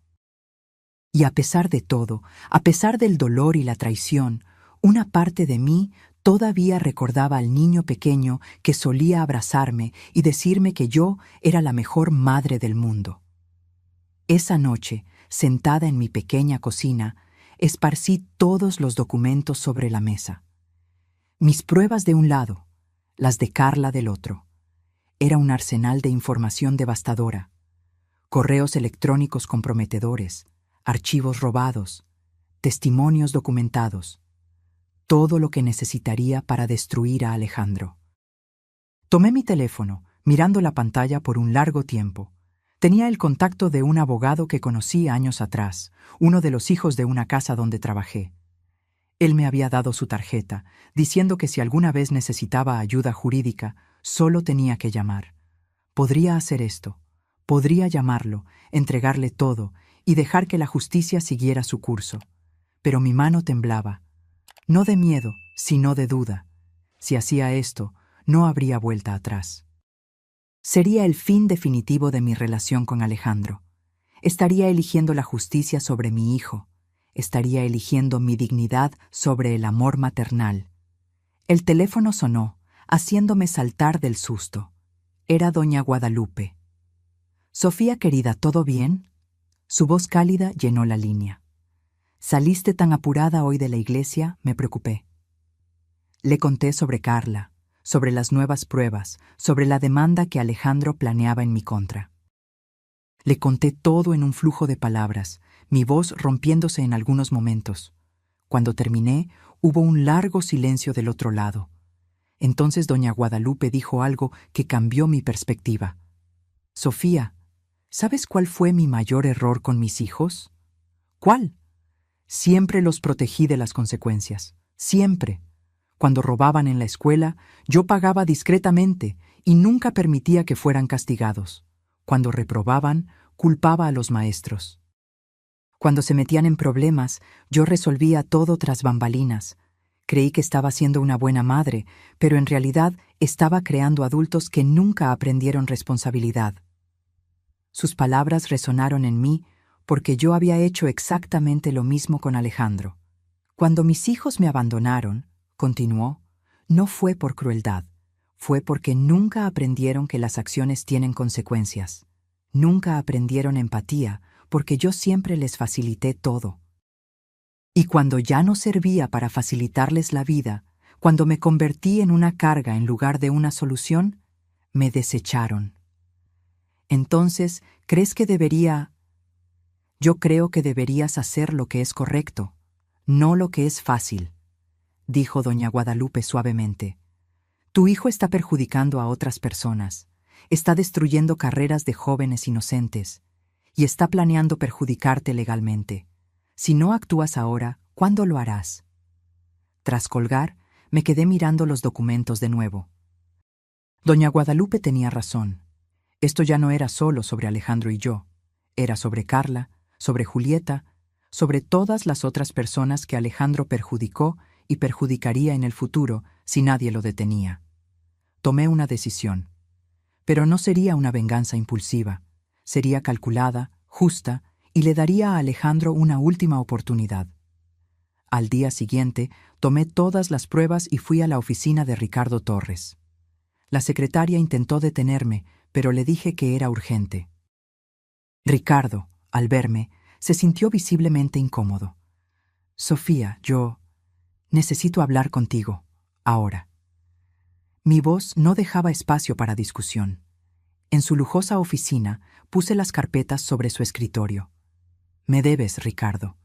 Y a pesar de todo, a pesar del dolor y la traición, una parte de mí todavía recordaba al niño pequeño que solía abrazarme y decirme que yo era la mejor madre del mundo. Esa noche, sentada en mi pequeña cocina, esparcí todos los documentos sobre la mesa. Mis pruebas de un lado, las de Carla del otro. Era un arsenal de información devastadora. Correos electrónicos comprometedores, archivos robados, testimonios documentados. Todo lo que necesitaría para destruir a Alejandro. Tomé mi teléfono, mirando la pantalla por un largo tiempo. Tenía el contacto de un abogado que conocí años atrás, uno de los hijos de una casa donde trabajé. Él me había dado su tarjeta, diciendo que si alguna vez necesitaba ayuda jurídica, solo tenía que llamar. Podría hacer esto. Podría llamarlo, entregarle todo y dejar que la justicia siguiera su curso. Pero mi mano temblaba. No de miedo, sino de duda. Si hacía esto, no habría vuelta atrás. Sería el fin definitivo de mi relación con Alejandro. Estaría eligiendo la justicia sobre mi hijo. Estaría eligiendo mi dignidad sobre el amor maternal. El teléfono sonó, haciéndome saltar del susto. Era doña Guadalupe. «Sofía querida, ¿todo bien?» Su voz cálida llenó la línea. «¿Saliste tan apurada hoy de la iglesia?», me preocupé. Le conté sobre Carla, sobre las nuevas pruebas, sobre la demanda que Alejandro planeaba en mi contra. Le conté todo en un flujo de palabras, mi voz rompiéndose en algunos momentos. Cuando terminé, hubo un largo silencio del otro lado. Entonces doña Guadalupe dijo algo que cambió mi perspectiva. «Sofía, ¿sabes cuál fue mi mayor error con mis hijos?» «¿Cuál?» «Siempre los protegí de las consecuencias. Siempre. Cuando robaban en la escuela, yo pagaba discretamente y nunca permitía que fueran castigados. Cuando reprobaban, culpaba a los maestros. Cuando se metían en problemas, yo resolvía todo tras bambalinas. Creí que estaba siendo una buena madre, pero en realidad estaba creando adultos que nunca aprendieron responsabilidad». Sus palabras resonaron en mí porque yo había hecho exactamente lo mismo con Alejandro. «Cuando mis hijos me abandonaron», continuó, «no fue por crueldad, fue porque nunca aprendieron que las acciones tienen consecuencias. Nunca aprendieron empatía porque yo siempre les facilité todo. Y cuando ya no servía para facilitarles la vida, cuando me convertí en una carga en lugar de una solución, me desecharon. Entonces, ¿crees que debería...?» «Yo creo que deberías hacer lo que es correcto, no lo que es fácil», dijo doña Guadalupe suavemente. «Tu hijo está perjudicando a otras personas, está destruyendo carreras de jóvenes inocentes y está planeando perjudicarte legalmente. Si no actúas ahora, ¿cuándo lo harás?» Tras colgar, me quedé mirando los documentos de nuevo. Doña Guadalupe tenía razón. Esto ya no era solo sobre Alejandro y yo. Era sobre Carla, sobre Julieta, sobre todas las otras personas que Alejandro perjudicó y perjudicaría en el futuro si nadie lo detenía. Tomé una decisión. Pero no sería una venganza impulsiva. Sería calculada, justa, y le daría a Alejandro una última oportunidad. Al día siguiente, tomé todas las pruebas y fui a la oficina de Ricardo Torres. La secretaria intentó detenerme, pero le dije que era urgente. Ricardo, al verme, se sintió visiblemente incómodo. Sofía, yo necesito hablar contigo, ahora. Mi voz no dejaba espacio para discusión. En su lujosa oficina puse las carpetas sobre su escritorio. Me debes, Ricardo.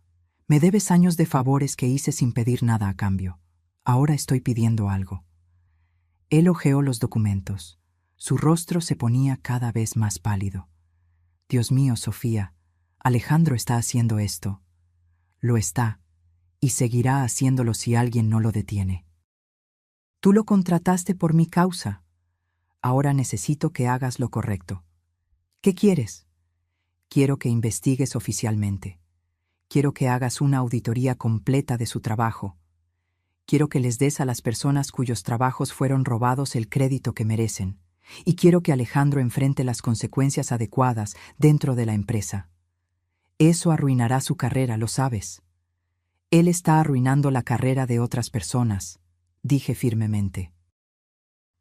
Me debes años de favores que hice sin pedir nada a cambio. Ahora estoy pidiendo algo. Él hojeó los documentos. Su rostro se ponía cada vez más pálido. Dios mío, Sofía, Alejandro está haciendo esto. Lo está, y seguirá haciéndolo si alguien no lo detiene. Tú lo contrataste por mi causa. Ahora necesito que hagas lo correcto. ¿Qué quieres? Quiero que investigues oficialmente. Quiero que hagas una auditoría completa de su trabajo. Quiero que les des a las personas cuyos trabajos fueron robados el crédito que merecen. Y quiero que Alejandro enfrente las consecuencias adecuadas dentro de la empresa. Eso arruinará su carrera, lo sabes. Él está arruinando la carrera de otras personas, dije firmemente.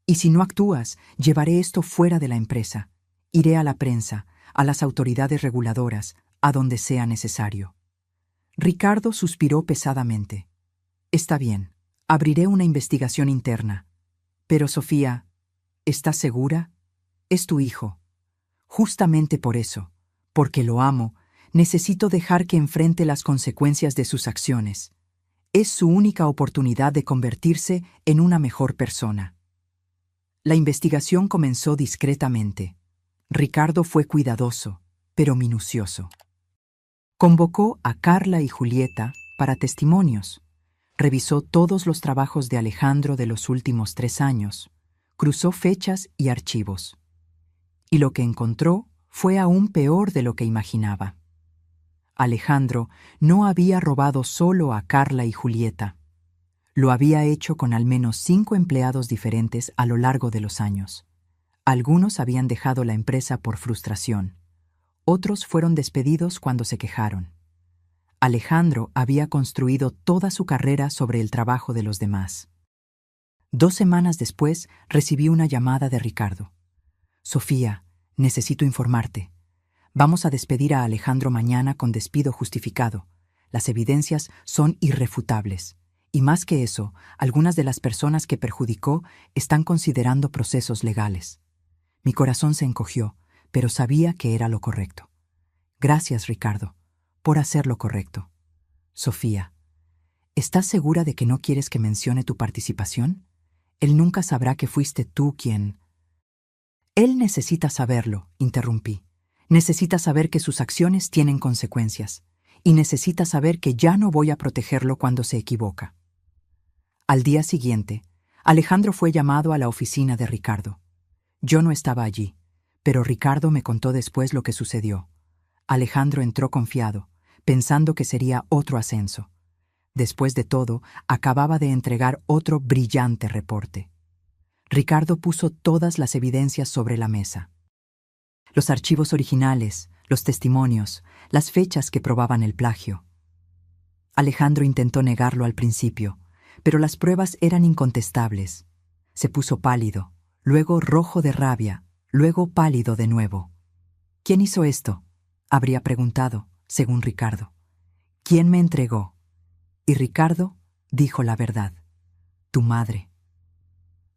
Y si no actúas, llevaré esto fuera de la empresa. Iré a la prensa, a las autoridades reguladoras, a donde sea necesario. Ricardo suspiró pesadamente. Está bien, abriré una investigación interna. Pero, Sofía, ¿estás segura? Es tu hijo. Justamente por eso, porque lo amo, necesito dejar que enfrente las consecuencias de sus acciones. Es su única oportunidad de convertirse en una mejor persona. La investigación comenzó discretamente. Ricardo fue cuidadoso, pero minucioso. Convocó a Carla y Julieta para testimonios. Revisó todos los trabajos de Alejandro de los últimos 3 años. Cruzó fechas y archivos. Y lo que encontró fue aún peor de lo que imaginaba. Alejandro no había robado solo a Carla y Julieta. Lo había hecho con al menos 5 empleados diferentes a lo largo de los años. Algunos habían dejado la empresa por frustración. Otros fueron despedidos cuando se quejaron. Alejandro había construido toda su carrera sobre el trabajo de los demás. 2 semanas después recibí una llamada de Ricardo. Sofía, necesito informarte. Vamos a despedir a Alejandro mañana con despido justificado. Las evidencias son irrefutables. Y más que eso, algunas de las personas que perjudicó están considerando procesos legales. Mi corazón se encogió, pero sabía que era lo correcto. Gracias, Ricardo, por hacer lo correcto. Sofía, ¿estás segura de que no quieres que mencione tu participación? Él nunca sabrá que fuiste tú quien... Él necesita saberlo, interrumpí. Necesita saber que sus acciones tienen consecuencias. Y necesita saber que ya no voy a protegerlo cuando se equivoca. Al día siguiente, Alejandro fue llamado a la oficina de Ricardo. Yo no estaba allí, pero Ricardo me contó después lo que sucedió. Alejandro entró confiado, pensando que sería otro ascenso. Después de todo, acababa de entregar otro brillante reporte. Ricardo puso todas las evidencias sobre la mesa. Los archivos originales, los testimonios, las fechas que probaban el plagio. Alejandro intentó negarlo al principio, pero las pruebas eran incontestables. Se puso pálido, luego rojo de rabia, luego pálido de nuevo. ¿Quién hizo esto?, habría preguntado, según Ricardo. ¿Quién me entregó? Y Ricardo dijo la verdad. Tu madre.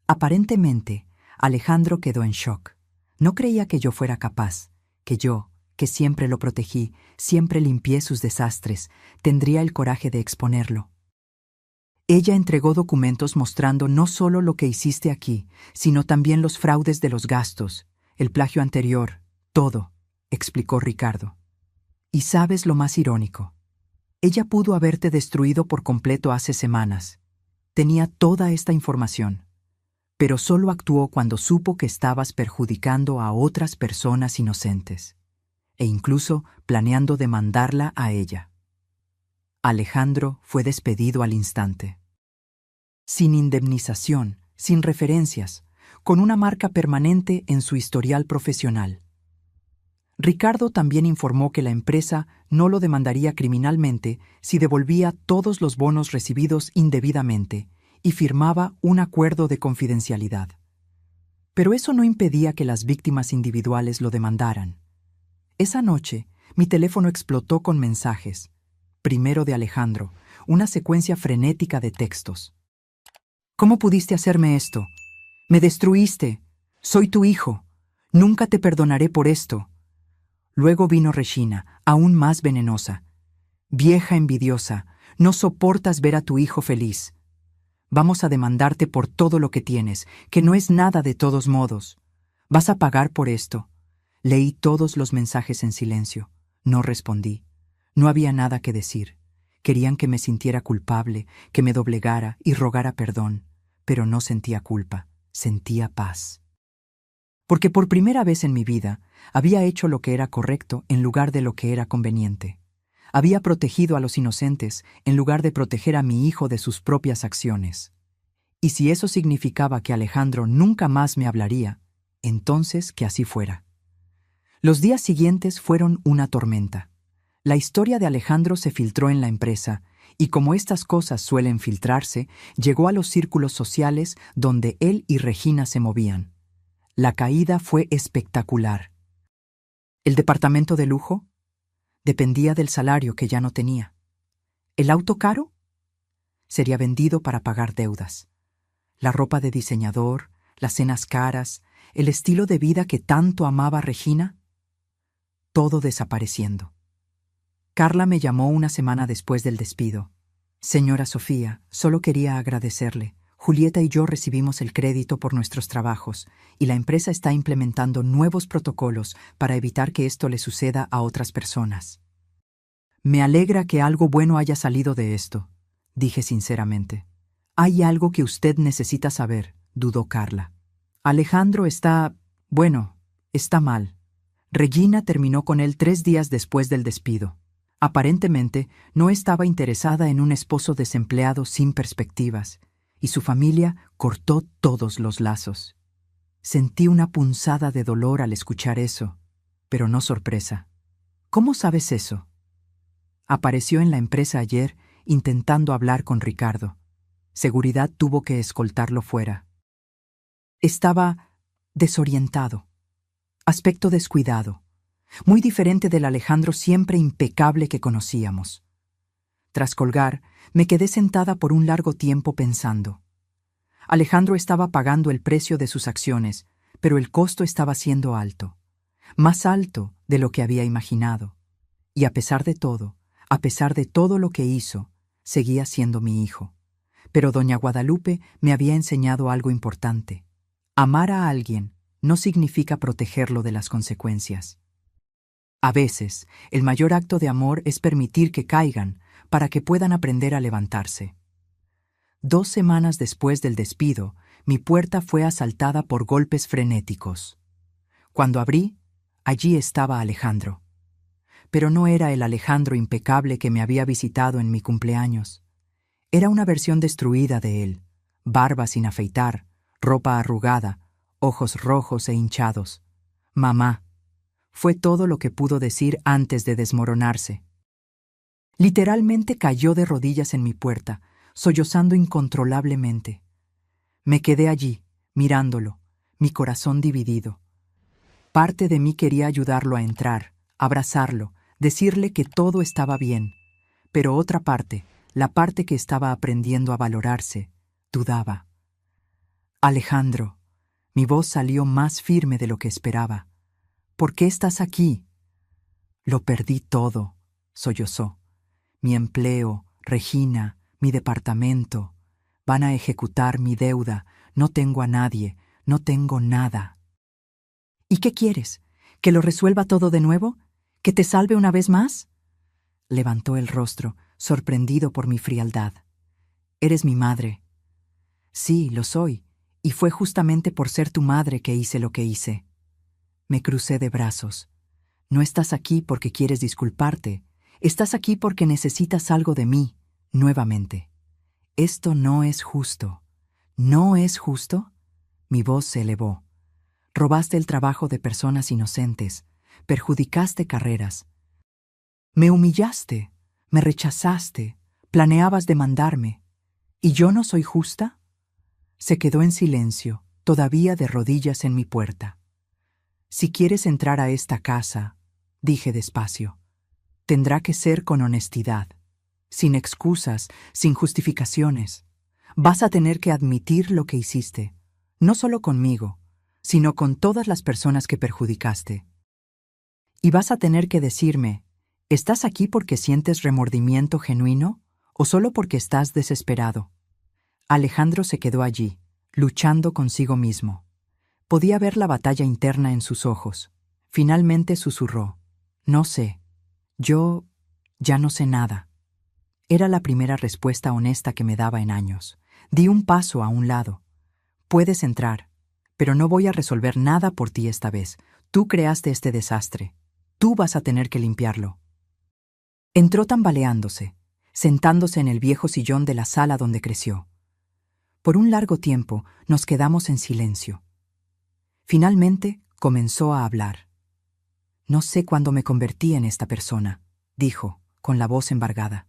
Aparentemente, Alejandro quedó en shock. No creía que yo fuera capaz, que yo, que siempre lo protegí, siempre limpié sus desastres, tendría el coraje de exponerlo. Ella entregó documentos mostrando no solo lo que hiciste aquí, sino también los fraudes de los gastos, el plagio anterior, todo, explicó Ricardo. Y sabes lo más irónico. Ella pudo haberte destruido por completo hace semanas. Tenía toda esta información, pero solo actuó cuando supo que estabas perjudicando a otras personas inocentes. e incluso planeando demandarla a ella. Alejandro fue despedido al instante. Sin indemnización, sin referencias, con una marca permanente en su historial profesional. Ricardo también informó que la empresa no lo demandaría criminalmente si devolvía todos los bonos recibidos indebidamente y firmaba un acuerdo de confidencialidad. Pero eso no impedía que las víctimas individuales lo demandaran. Esa noche, mi teléfono explotó con mensajes. Primero de Alejandro, una secuencia frenética de textos. ¿Cómo pudiste hacerme esto? Me destruiste. Soy tu hijo. Nunca te perdonaré por esto. Luego vino Regina, aún más venenosa. Vieja envidiosa, no soportas ver a tu hijo feliz. Vamos a demandarte por todo lo que tienes, que no es nada de todos modos. Vas a pagar por esto. Leí todos los mensajes en silencio. No respondí. No había nada que decir. Querían que me sintiera culpable, que me doblegara y rogara perdón, pero no sentía culpa, sentía paz. Porque por primera vez en mi vida había hecho lo que era correcto en lugar de lo que era conveniente. Había protegido a los inocentes en lugar de proteger a mi hijo de sus propias acciones. Y si eso significaba que Alejandro nunca más me hablaría, entonces que así fuera. Los días siguientes fueron una tormenta. La historia de Alejandro se filtró en la empresa, y como estas cosas suelen filtrarse, llegó a los círculos sociales donde él y Regina se movían. La caída fue espectacular. ¿El departamento de lujo? Dependía del salario que ya no tenía. ¿El auto caro? Sería vendido para pagar deudas. La ropa de diseñador, las cenas caras, el estilo de vida que tanto amaba Regina, todo desapareciendo. Carla me llamó una semana después del despido. Señora Sofía, solo quería agradecerle. Julieta y yo recibimos el crédito por nuestros trabajos y la empresa está implementando nuevos protocolos para evitar que esto le suceda a otras personas. Me alegra que algo bueno haya salido de esto, dije sinceramente. Hay algo que usted necesita saber, dudó Carla. Alejandro está mal. Regina terminó con él 3 días después del despido. Aparentemente, no estaba interesada en un esposo desempleado sin perspectivas, y su familia cortó todos los lazos. Sentí una punzada de dolor al escuchar eso, pero no sorpresa. ¿Cómo sabes eso? Apareció en la empresa ayer intentando hablar con Ricardo. Seguridad tuvo que escoltarlo fuera. Estaba desorientado, aspecto descuidado, muy diferente del Alejandro siempre impecable que conocíamos. Tras colgar, me quedé sentada por un largo tiempo pensando. Alejandro estaba pagando el precio de sus acciones, pero el costo estaba siendo alto, más alto de lo que había imaginado. Y a pesar de todo lo que hizo, seguía siendo mi hijo. Pero doña Guadalupe me había enseñado algo importante. Amar a alguien no significa protegerlo de las consecuencias. A veces, el mayor acto de amor es permitir que caigan para que puedan aprender a levantarse. 2 semanas después del despido, mi puerta fue asaltada por golpes frenéticos. Cuando abrí, allí estaba Alejandro. Pero no era el Alejandro impecable que me había visitado en mi cumpleaños. Era una versión destruida de él, barba sin afeitar, ropa arrugada, ojos rojos e hinchados. Mamá. Fue todo lo que pudo decir antes de desmoronarse. Literalmente cayó de rodillas en mi puerta, sollozando incontrolablemente. Me quedé allí, mirándolo, mi corazón dividido. Parte de mí quería ayudarlo a entrar, abrazarlo, decirle que todo estaba bien, pero otra parte, la parte que estaba aprendiendo a valorarse, dudaba. Alejandro, mi voz salió más firme de lo que esperaba. ¿Por qué estás aquí? Lo perdí todo, sollozó. Mi empleo, Regina, mi departamento. Van a ejecutar mi deuda. No tengo a nadie, no tengo nada. ¿Y qué quieres? ¿Que lo resuelva todo de nuevo? ¿Que te salve una vez más? Levantó el rostro, sorprendido por mi frialdad. Eres mi madre. Sí, lo soy, y fue justamente por ser tu madre que hice lo que hice. Me crucé de brazos. No estás aquí porque quieres disculparte. Estás aquí porque necesitas algo de mí, nuevamente. Esto no es justo. ¿No es justo? Mi voz se elevó. Robaste el trabajo de personas inocentes. Perjudicaste carreras. Me humillaste. Me rechazaste. Planeabas demandarme. ¿Y yo no soy justa? Se quedó en silencio, todavía de rodillas en mi puerta. Si quieres entrar a esta casa, dije despacio, tendrá que ser con honestidad, sin excusas, sin justificaciones. Vas a tener que admitir lo que hiciste, no solo conmigo, sino con todas las personas que perjudicaste. Y vas a tener que decirme, ¿estás aquí porque sientes remordimiento genuino o solo porque estás desesperado? Alejandro se quedó allí, luchando consigo mismo. Podía ver la batalla interna en sus ojos. Finalmente susurró, no sé. Yo ya no sé nada. Era la primera respuesta honesta que me daba en años. Di un paso a un lado. Puedes entrar, pero no voy a resolver nada por ti esta vez. Tú creaste este desastre. Tú vas a tener que limpiarlo. Entró tambaleándose, sentándose en el viejo sillón de la sala donde creció. Por un largo tiempo nos quedamos en silencio. Finalmente comenzó a hablar. No sé cuándo me convertí en esta persona, dijo, con la voz embargada.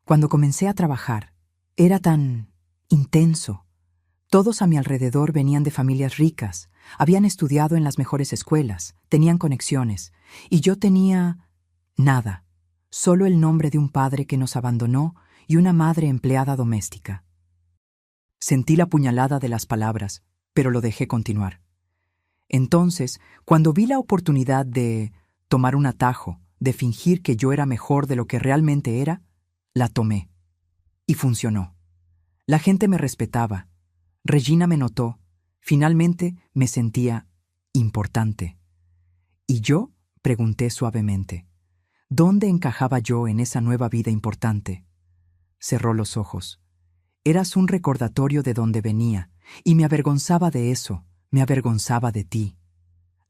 Cuando comencé a trabajar, era tan intenso. Todos a mi alrededor venían de familias ricas, habían estudiado en las mejores escuelas, tenían conexiones, y yo tenía nada, solo el nombre de un padre que nos abandonó y una madre empleada doméstica. Sentí la puñalada de las palabras, pero lo dejé continuar. Entonces, cuando vi la oportunidad de tomar un atajo, de fingir que yo era mejor de lo que realmente era, la tomé. Y funcionó. La gente me respetaba. Regina me notó. Finalmente me sentía importante. ¿Y yo? Pregunté suavemente. ¿Dónde encajaba yo en esa nueva vida importante? Cerró los ojos. Eras un recordatorio de dónde venía, y me avergonzaba de eso, me avergonzaba de ti.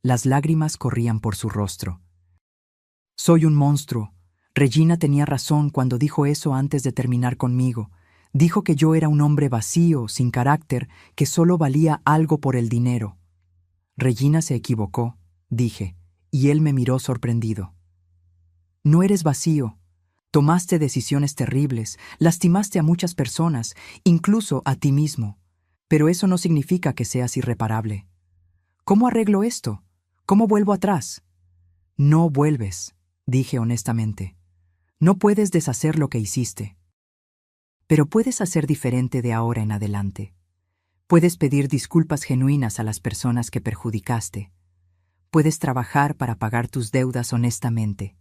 Las lágrimas corrían por su rostro. Soy un monstruo. Regina tenía razón cuando dijo eso antes de terminar conmigo. Dijo que yo era un hombre vacío, sin carácter, que solo valía algo por el dinero. Regina se equivocó, dije, y él me miró sorprendido. No eres vacío. Tomaste decisiones terribles, lastimaste a muchas personas, incluso a ti mismo. Pero eso no significa que seas irreparable. ¿Cómo arreglo esto? ¿Cómo vuelvo atrás? No vuelves, dije honestamente. No puedes deshacer lo que hiciste. Pero puedes hacer diferente de ahora en adelante. Puedes pedir disculpas genuinas a las personas que perjudicaste. Puedes trabajar para pagar tus deudas honestamente.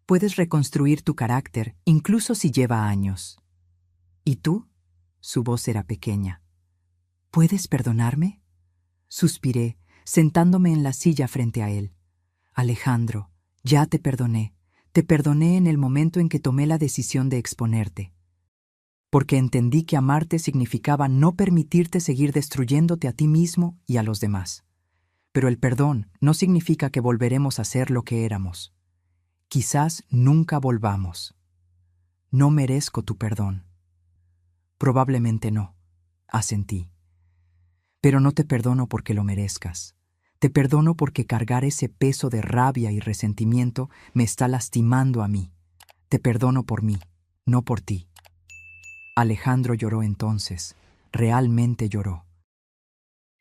Puedes reconstruir tu carácter, incluso si lleva años. ¿Y tú? Su voz era pequeña. ¿Puedes perdonarme? Suspiré, sentándome en la silla frente a él. Alejandro, ya te perdoné. Te perdoné en el momento en que tomé la decisión de exponerte. Porque entendí que amarte significaba no permitirte seguir destruyéndote a ti mismo y a los demás. Pero el perdón no significa que volveremos a ser lo que éramos. Quizás nunca volvamos. No merezco tu perdón. Probablemente no, asentí. Pero no te perdono porque lo merezcas. Te perdono porque cargar ese peso de rabia y resentimiento me está lastimando a mí. Te perdono por mí, no por ti. Alejandro lloró entonces, realmente lloró.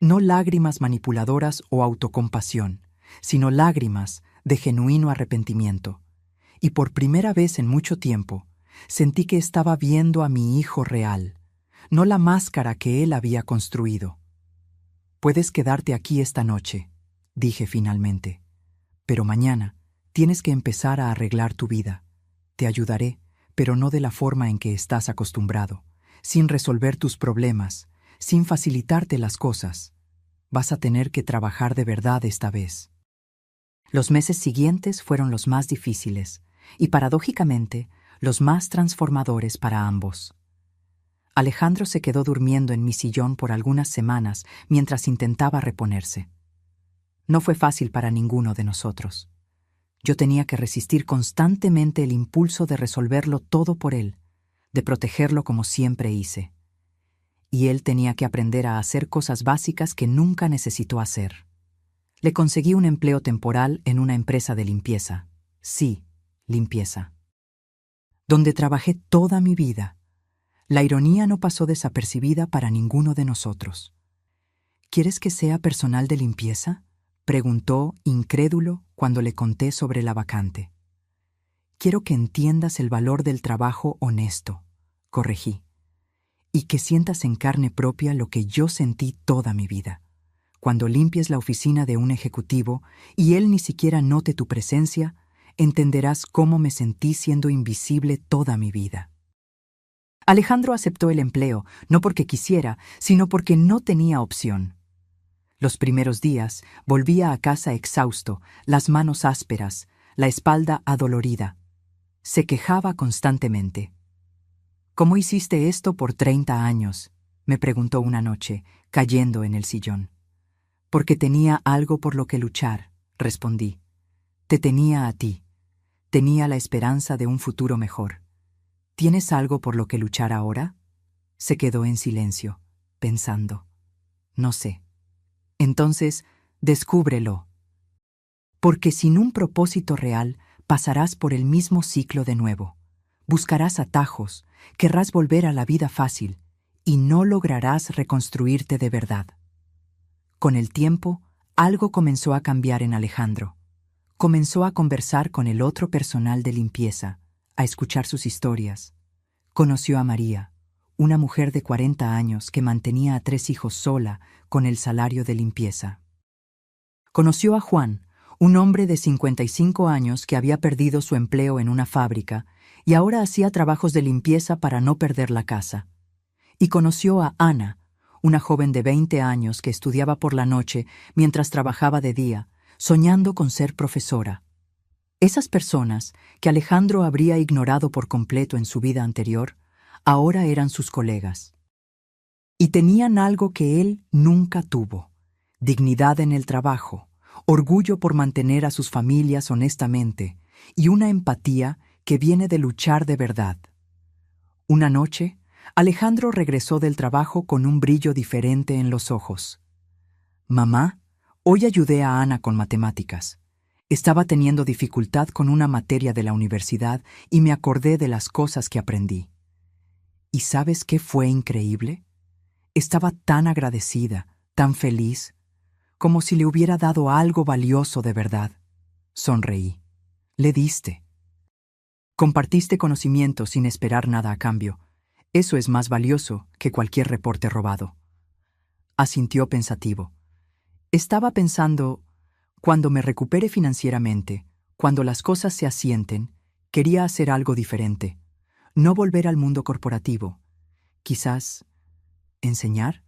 No lágrimas manipuladoras o autocompasión, sino lágrimas de genuino arrepentimiento. Y por primera vez en mucho tiempo, sentí que estaba viendo a mi hijo real, no la máscara que él había construido. Puedes quedarte aquí esta noche, dije finalmente, pero mañana tienes que empezar a arreglar tu vida. Te ayudaré, pero no de la forma en que estás acostumbrado, sin resolver tus problemas, sin facilitarte las cosas. Vas a tener que trabajar de verdad esta vez. Los meses siguientes fueron los más difíciles y, paradójicamente, los más transformadores para ambos. Alejandro se quedó durmiendo en mi sillón por algunas semanas mientras intentaba reponerse. No fue fácil para ninguno de nosotros. Yo tenía que resistir constantemente el impulso de resolverlo todo por él, de protegerlo como siempre hice. Y él tenía que aprender a hacer cosas básicas que nunca necesitó hacer. Le conseguí un empleo temporal en una empresa de limpieza. Sí, limpieza. Donde trabajé toda mi vida. La ironía no pasó desapercibida para ninguno de nosotros. ¿Quieres que sea personal de limpieza?, preguntó, incrédulo, cuando le conté sobre la vacante. Quiero que entiendas el valor del trabajo honesto, corregí, y que sientas en carne propia lo que yo sentí toda mi vida. Cuando limpies la oficina de un ejecutivo y él ni siquiera note tu presencia, entenderás cómo me sentí siendo invisible toda mi vida. Alejandro aceptó el empleo, no porque quisiera, sino porque no tenía opción. Los primeros días volvía a casa exhausto, las manos ásperas, la espalda adolorida. Se quejaba constantemente. ¿Cómo hiciste esto por 30 años?, me preguntó una noche, cayendo en el sillón. Porque tenía algo por lo que luchar, respondí. Te tenía a ti. Tenía la esperanza de un futuro mejor. ¿Tienes algo por lo que luchar ahora? Se quedó en silencio, pensando. No sé. Entonces, descúbrelo. Porque sin un propósito real, pasarás por el mismo ciclo de nuevo. Buscarás atajos, querrás volver a la vida fácil, y no lograrás reconstruirte de verdad. Con el tiempo, algo comenzó a cambiar en Alejandro. Comenzó a conversar con el otro personal de limpieza, a escuchar sus historias. Conoció a María, una mujer de 40 años que mantenía a 3 hijos sola con el salario de limpieza. Conoció a Juan, un hombre de 55 años que había perdido su empleo en una fábrica y ahora hacía trabajos de limpieza para no perder la casa. Y conoció a Ana, una joven de 20 años que estudiaba por la noche mientras trabajaba de día, soñando con ser profesora. Esas personas, que Alejandro habría ignorado por completo en su vida anterior, ahora eran sus colegas. Y tenían algo que él nunca tuvo: dignidad en el trabajo, orgullo por mantener a sus familias honestamente y una empatía que viene de luchar de verdad. Una noche, Alejandro regresó del trabajo con un brillo diferente en los ojos. «Mamá, hoy ayudé a Ana con matemáticas. Estaba teniendo dificultad con una materia de la universidad y me acordé de las cosas que aprendí. ¿Y sabes qué fue increíble? Estaba tan agradecida, tan feliz, como si le hubiera dado algo valioso de verdad». Sonreí. «Le diste. Compartiste conocimiento sin esperar nada a cambio. Eso es más valioso que cualquier reporte robado». Asintió pensativo. Estaba pensando, cuando me recupere financieramente, cuando las cosas se asienten, quería hacer algo diferente. No volver al mundo corporativo. Quizás enseñar,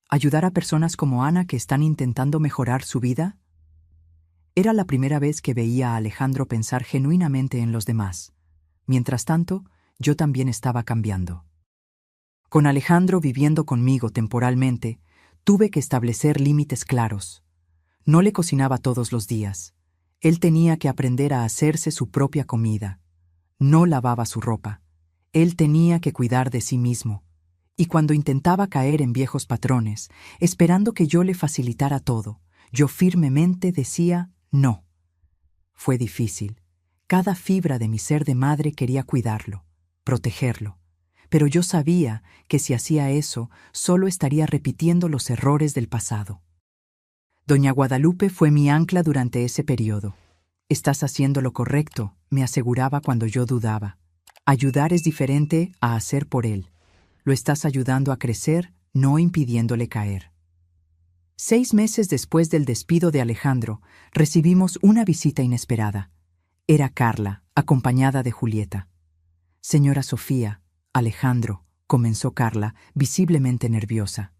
ayudar a personas como Ana que están intentando mejorar su vida. Era la primera vez que veía a Alejandro pensar genuinamente en los demás. Mientras tanto, yo también estaba cambiando. Con Alejandro viviendo conmigo temporalmente, tuve que establecer límites claros. No le cocinaba todos los días. Él tenía que aprender a hacerse su propia comida. No lavaba su ropa. Él tenía que cuidar de sí mismo. Y cuando intentaba caer en viejos patrones, esperando que yo le facilitara todo, yo firmemente decía no. Fue difícil. Cada fibra de mi ser de madre quería cuidarlo, protegerlo. Pero yo sabía que si hacía eso, solo estaría repitiendo los errores del pasado. Doña Guadalupe fue mi ancla durante ese periodo. «Estás haciendo lo correcto», me aseguraba cuando yo dudaba. «Ayudar es diferente a hacer por él. Lo estás ayudando a crecer, no impidiéndole caer». 6 meses después del despido de Alejandro, recibimos una visita inesperada. Era Carla, acompañada de Julieta. «Señora Sofía, Alejandro», comenzó Carla, visiblemente nerviosa.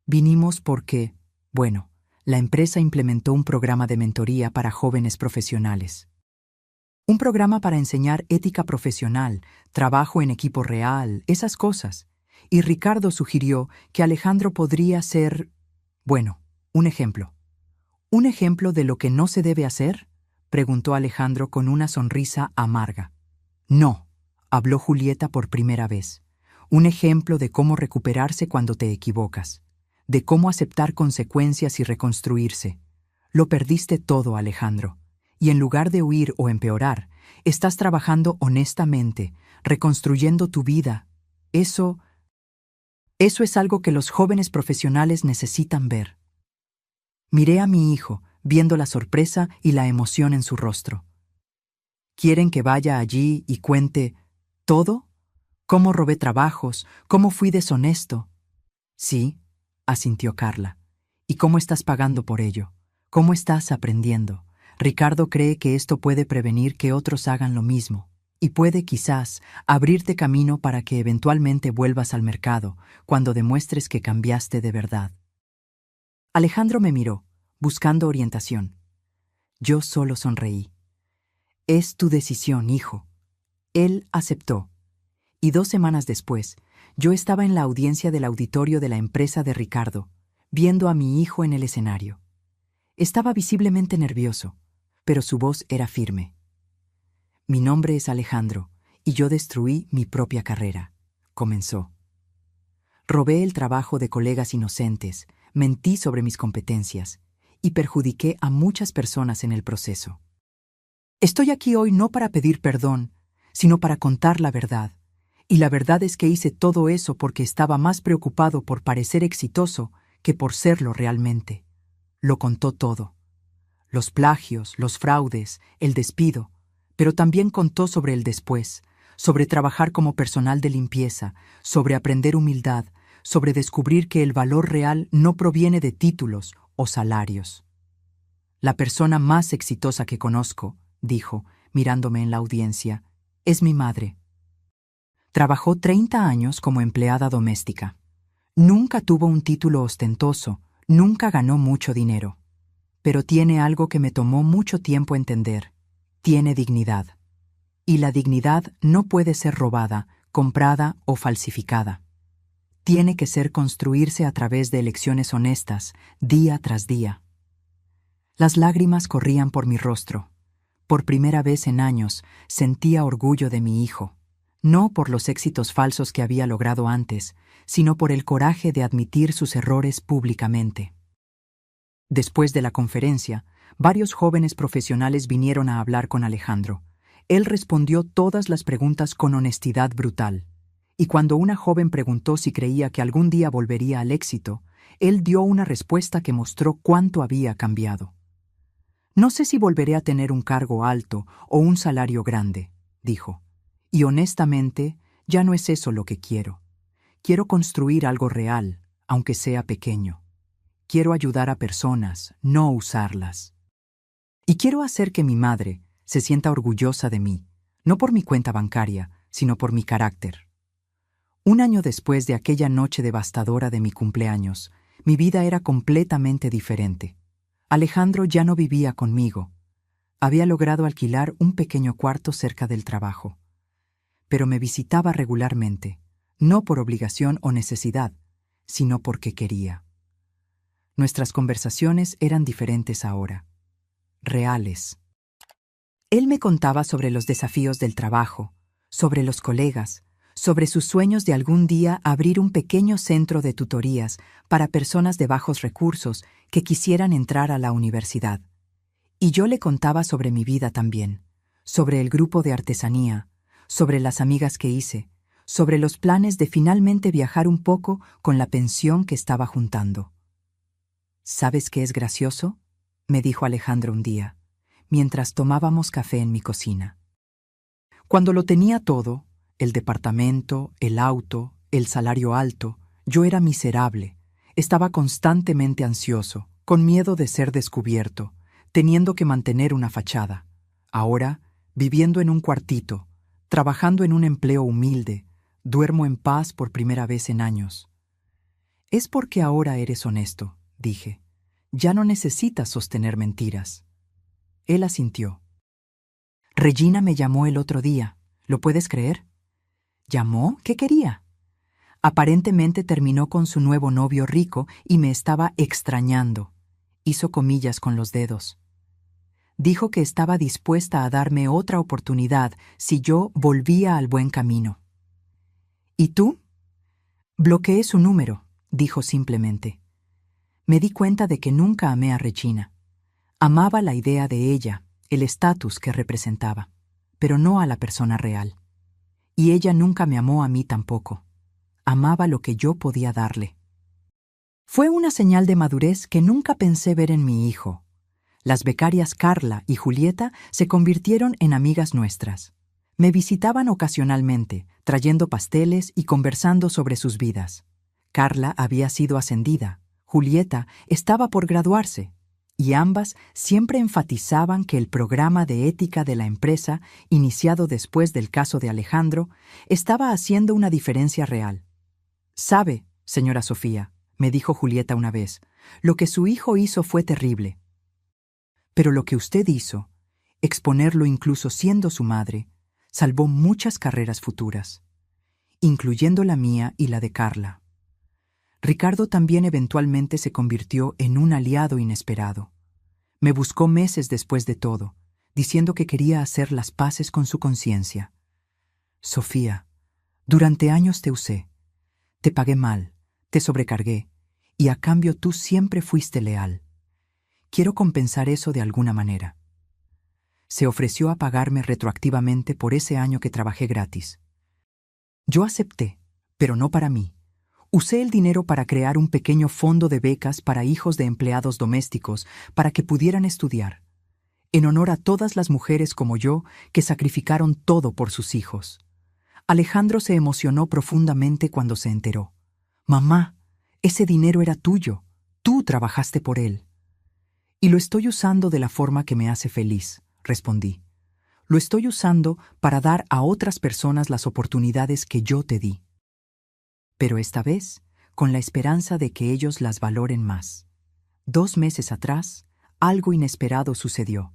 «Vinimos porque, bueno, la empresa implementó un programa de mentoría para jóvenes profesionales. Un programa para enseñar ética profesional, trabajo en equipo real, esas cosas. Y Ricardo sugirió que Alejandro podría ser, bueno, un ejemplo. ¿Un ejemplo de lo que no se debe hacer?», preguntó Alejandro con una sonrisa amarga. No, habló Julieta por primera vez. Un ejemplo de cómo recuperarse cuando te equivocas, de cómo aceptar consecuencias y reconstruirse. Lo perdiste todo, Alejandro, y en lugar de huir o empeorar, estás trabajando honestamente, reconstruyendo tu vida. Eso es algo que los jóvenes profesionales necesitan ver. Miré a mi hijo, viendo la sorpresa y la emoción en su rostro. ¿Quieren que vaya allí y cuente todo? ¿Cómo robé trabajos? ¿Cómo fui deshonesto? Sí, asintió Carla. ¿Y cómo estás pagando por ello? ¿Cómo estás aprendiendo? Ricardo cree que esto puede prevenir que otros hagan lo mismo, y puede, quizás, abrirte camino para que eventualmente vuelvas al mercado cuando demuestres que cambiaste de verdad. Alejandro me miró, buscando orientación. Yo solo sonreí. Es tu decisión, hijo. Él aceptó. Y 2 semanas después, yo estaba en la audiencia del auditorio de la empresa de Ricardo, viendo a mi hijo en el escenario. Estaba visiblemente nervioso, pero su voz era firme. Mi nombre es Alejandro, y yo destruí mi propia carrera, comenzó. Robé el trabajo de colegas inocentes, mentí sobre mis competencias, y perjudiqué a muchas personas en el proceso. Estoy aquí hoy no para pedir perdón, sino para contar la verdad. Y la verdad es que hice todo eso porque estaba más preocupado por parecer exitoso que por serlo realmente. Lo contó todo. Los plagios, los fraudes, el despido, pero también contó sobre el después, sobre trabajar como personal de limpieza, sobre aprender humildad, sobre descubrir que el valor real no proviene de títulos o salarios. La persona más exitosa que conozco, dijo, mirándome en la audiencia, es mi madre. Trabajó 30 años como empleada doméstica. Nunca tuvo un título ostentoso, nunca ganó mucho dinero. Pero tiene algo que me tomó mucho tiempo entender. Tiene dignidad. Y la dignidad no puede ser robada, comprada o falsificada. Tiene que ser construirse a través de elecciones honestas, día tras día. Las lágrimas corrían por mi rostro. Por primera vez en años sentía orgullo de mi hijo. No por los éxitos falsos que había logrado antes, sino por el coraje de admitir sus errores públicamente. Después de la conferencia, varios jóvenes profesionales vinieron a hablar con Alejandro. Él respondió todas las preguntas con honestidad brutal. Y cuando una joven preguntó si creía que algún día volvería al éxito, él dio una respuesta que mostró cuánto había cambiado. No sé si volveré a tener un cargo alto o un salario grande, dijo. Y honestamente, ya no es eso lo que quiero. Quiero construir algo real, aunque sea pequeño. Quiero ayudar a personas, no usarlas. Y quiero hacer que mi madre se sienta orgullosa de mí, no por mi cuenta bancaria, sino por mi carácter. 1 año después de aquella noche devastadora de mi cumpleaños, mi vida era completamente diferente. Alejandro ya no vivía conmigo. Había logrado alquilar un pequeño cuarto cerca del trabajo. Pero me visitaba regularmente, no por obligación o necesidad, sino porque quería. Nuestras conversaciones eran diferentes ahora, reales. Él me contaba sobre los desafíos del trabajo, sobre los colegas, sobre sus sueños de algún día abrir un pequeño centro de tutorías para personas de bajos recursos que quisieran entrar a la universidad. Y yo le contaba sobre mi vida también, sobre el grupo de artesanía, sobre las amigas que hice, sobre los planes de finalmente viajar un poco con la pensión que estaba juntando. ¿Sabes qué es gracioso?, me dijo Alejandro un día, mientras tomábamos café en mi cocina. Cuando lo tenía todo, el departamento, el auto, el salario alto, yo era miserable. Estaba constantemente ansioso, con miedo de ser descubierto, teniendo que mantener una fachada. Ahora, viviendo en un cuartito, trabajando en un empleo humilde, duermo en paz por primera vez en años. Es porque ahora eres honesto, dije. Ya no necesitas sostener mentiras. Él asintió. Regina me llamó el otro día. ¿Lo puedes creer? ¿Llamó? ¿Qué quería? Aparentemente terminó con su nuevo novio rico y me estaba extrañando. Hizo comillas con los dedos. Dijo que estaba dispuesta a darme otra oportunidad si yo volvía al buen camino. ¿Y tú? Bloqueé su número, dijo simplemente. Me di cuenta de que nunca amé a Regina. Amaba la idea de ella, el estatus que representaba, pero no a la persona real. Y ella nunca me amó a mí tampoco. Amaba lo que yo podía darle. Fue una señal de madurez que nunca pensé ver en mi hijo. Las becarias Carla y Julieta se convirtieron en amigas nuestras. Me visitaban ocasionalmente, trayendo pasteles y conversando sobre sus vidas. Carla había sido ascendida, Julieta estaba por graduarse, y ambas siempre enfatizaban que el programa de ética de la empresa, iniciado después del caso de Alejandro, estaba haciendo una diferencia real. «Sabe, señora Sofía», me dijo Julieta una vez, «lo que su hijo hizo fue terrible. Pero lo que usted hizo, exponerlo incluso siendo su madre, salvó muchas carreras futuras, incluyendo la mía y la de Carla». Ricardo también eventualmente se convirtió en un aliado inesperado. Me buscó meses después de todo, diciendo que quería hacer las paces con su conciencia. «Sofía, durante años te usé, te pagué mal, te sobrecargué, y a cambio tú siempre fuiste leal. Quiero compensar eso de alguna manera». Se ofreció a pagarme retroactivamente por ese año que trabajé gratis. Yo acepté, pero no para mí. Usé el dinero para crear un pequeño fondo de becas para hijos de empleados domésticos para que pudieran estudiar, en honor a todas las mujeres como yo que sacrificaron todo por sus hijos. Alejandro se emocionó profundamente cuando se enteró. «Mamá, ese dinero era tuyo. Tú trabajaste por él». «Y lo estoy usando de la forma que me hace feliz», respondí. «Lo estoy usando para dar a otras personas las oportunidades que yo te di. Pero esta vez, con la esperanza de que ellos las valoren más». 2 meses atrás, algo inesperado sucedió.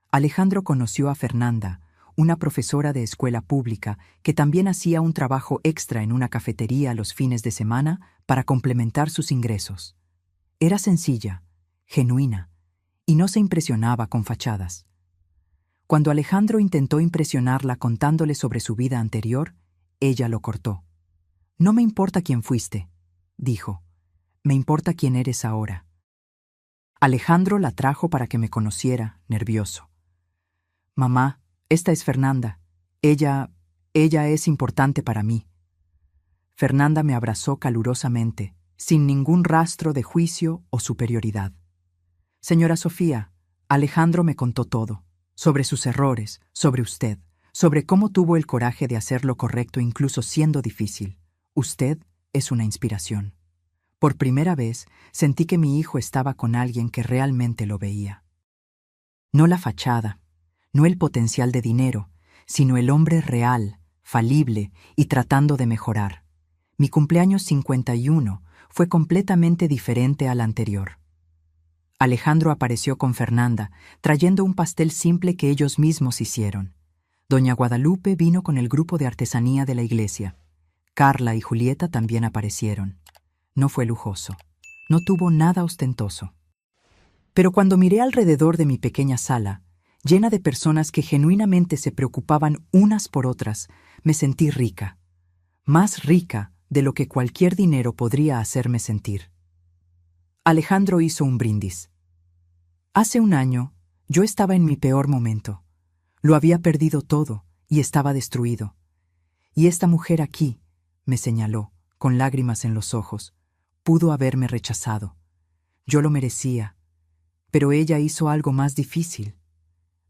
Alejandro conoció a Fernanda, una profesora de escuela pública que también hacía un trabajo extra en una cafetería los fines de semana para complementar sus ingresos. Era sencilla, genuina, y no se impresionaba con fachadas. Cuando Alejandro intentó impresionarla contándole sobre su vida anterior, ella lo cortó. «No me importa quién fuiste», dijo. «Me importa quién eres ahora». Alejandro la trajo para que me conociera, nervioso. «Mamá, esta es Fernanda. Ella es importante para mí». Fernanda me abrazó calurosamente, sin ningún rastro de juicio o superioridad. «Señora Sofía, Alejandro me contó todo, sobre sus errores, sobre usted, sobre cómo tuvo el coraje de hacer lo correcto incluso siendo difícil. Usted es una inspiración». Por primera vez sentí que mi hijo estaba con alguien que realmente lo veía. No la fachada, no el potencial de dinero, sino el hombre real, falible y tratando de mejorar. Mi cumpleaños 51 fue completamente diferente al anterior. Alejandro apareció con Fernanda, trayendo un pastel simple que ellos mismos hicieron. Doña Guadalupe vino con el grupo de artesanía de la iglesia. Carla y Julieta también aparecieron. No fue lujoso. No tuvo nada ostentoso. Pero cuando miré alrededor de mi pequeña sala, llena de personas que genuinamente se preocupaban unas por otras, me sentí rica. Más rica de lo que cualquier dinero podría hacerme sentir. Alejandro hizo un brindis. Hace un año, yo estaba en mi peor momento. Lo había perdido todo y estaba destruido. Y esta mujer aquí, me señaló, con lágrimas en los ojos, pudo haberme rechazado. Yo lo merecía, pero ella hizo algo más difícil.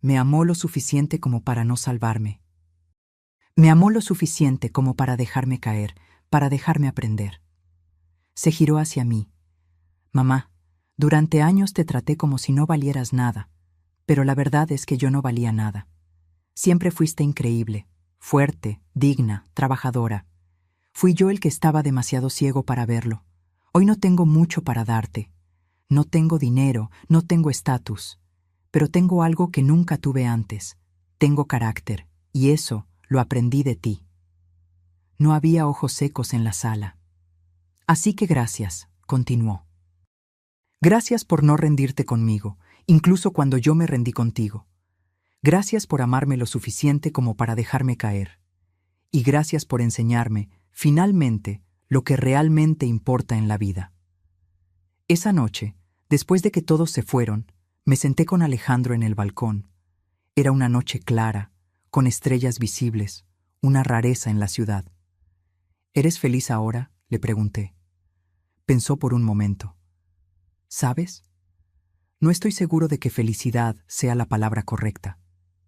Me amó lo suficiente como para no salvarme. Me amó lo suficiente como para dejarme caer, para dejarme aprender. Se giró hacia mí. «Mamá, durante años te traté como si no valieras nada, pero la verdad es que yo no valía nada. Siempre fuiste increíble, fuerte, digna, trabajadora. Fui yo el que estaba demasiado ciego para verlo. Hoy no tengo mucho para darte. No tengo dinero, no tengo estatus, pero tengo algo que nunca tuve antes. Tengo carácter, y eso lo aprendí de ti». No había ojos secos en la sala. «Así que gracias», continuó. «Gracias por no rendirte conmigo incluso cuando yo me rendí contigo. Gracias por amarme lo suficiente como para dejarme caer. Y gracias por enseñarme, finalmente, lo que realmente importa en la vida. Esa noche, después de que todos se fueron, me senté con Alejandro en el balcón. Era una noche clara, con estrellas visibles, una rareza en la ciudad. ¿Eres feliz ahora?, le pregunté. Pensó por un momento. ¿Sabes? No estoy seguro de que felicidad sea la palabra correcta.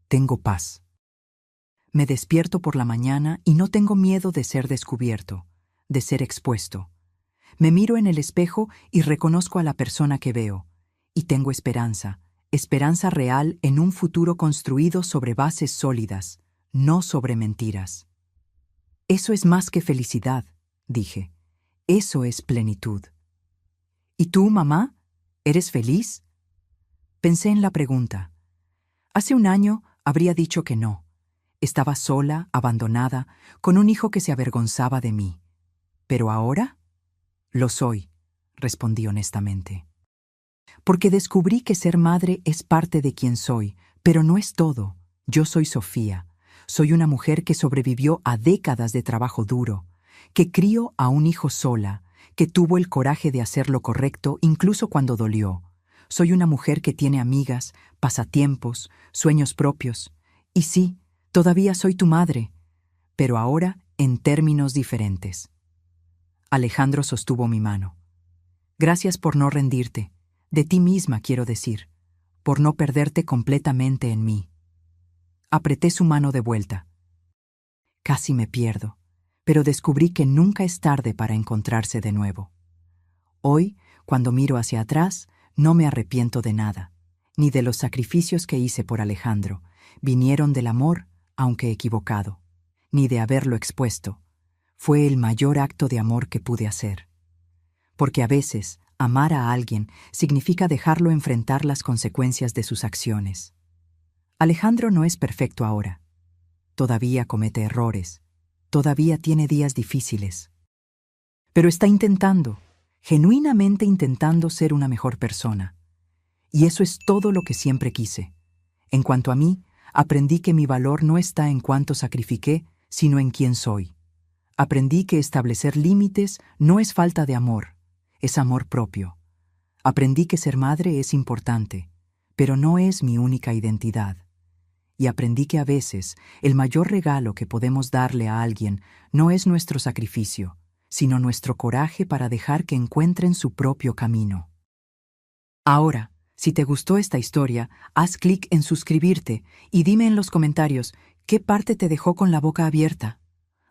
Tengo paz. Me despierto por la mañana y no tengo miedo de ser descubierto, de ser expuesto. Me miro en el espejo y reconozco a la persona que veo, y tengo esperanza, esperanza real en un futuro construido sobre bases sólidas, no sobre mentiras. Eso es más que felicidad, dije. Eso es plenitud. ¿Y tú, mamá? ¿Eres feliz? Pensé en la pregunta. Hace un año habría dicho que no. Estaba sola, abandonada, con un hijo que se avergonzaba de mí. ¿Pero ahora? Lo soy, respondí honestamente. Porque descubrí que ser madre es parte de quien soy, pero no es todo. Yo soy Sofía. Soy una mujer que sobrevivió a décadas de trabajo duro, que crió a un hijo sola, que tuvo el coraje de hacer lo correcto incluso cuando dolió. Soy una mujer que tiene amigas, pasatiempos, sueños propios. Y sí, todavía soy tu madre, pero ahora en términos diferentes. Alejandro sostuvo mi mano. Gracias por no rendirte, de ti misma quiero decir, por no perderte completamente en mí. Apreté su mano de vuelta. Casi me pierdo, pero descubrí que nunca es tarde para encontrarse de nuevo. Hoy, cuando miro hacia atrás, no me arrepiento de nada, ni de los sacrificios que hice por Alejandro. Vinieron del amor, aunque equivocado, ni de haberlo expuesto. Fue el mayor acto de amor que pude hacer. Porque a veces, amar a alguien significa dejarlo enfrentar las consecuencias de sus acciones. Alejandro no es perfecto ahora. Todavía comete errores. Todavía tiene días difíciles. Pero está intentando, genuinamente intentando ser una mejor persona. Y eso es todo lo que siempre quise. En cuanto a mí, aprendí que mi valor no está en cuánto sacrifiqué, sino en quién soy. Aprendí que establecer límites no es falta de amor, es amor propio. Aprendí que ser madre es importante, pero no es mi única identidad. Y aprendí que a veces el mayor regalo que podemos darle a alguien no es nuestro sacrificio, sino nuestro coraje para dejar que encuentren su propio camino. Ahora, si te gustó esta historia, haz clic en suscribirte y dime en los comentarios qué parte te dejó con la boca abierta.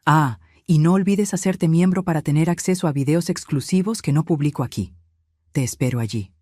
Ah, y no olvides hacerte miembro para tener acceso a videos exclusivos que no publico aquí. Te espero allí.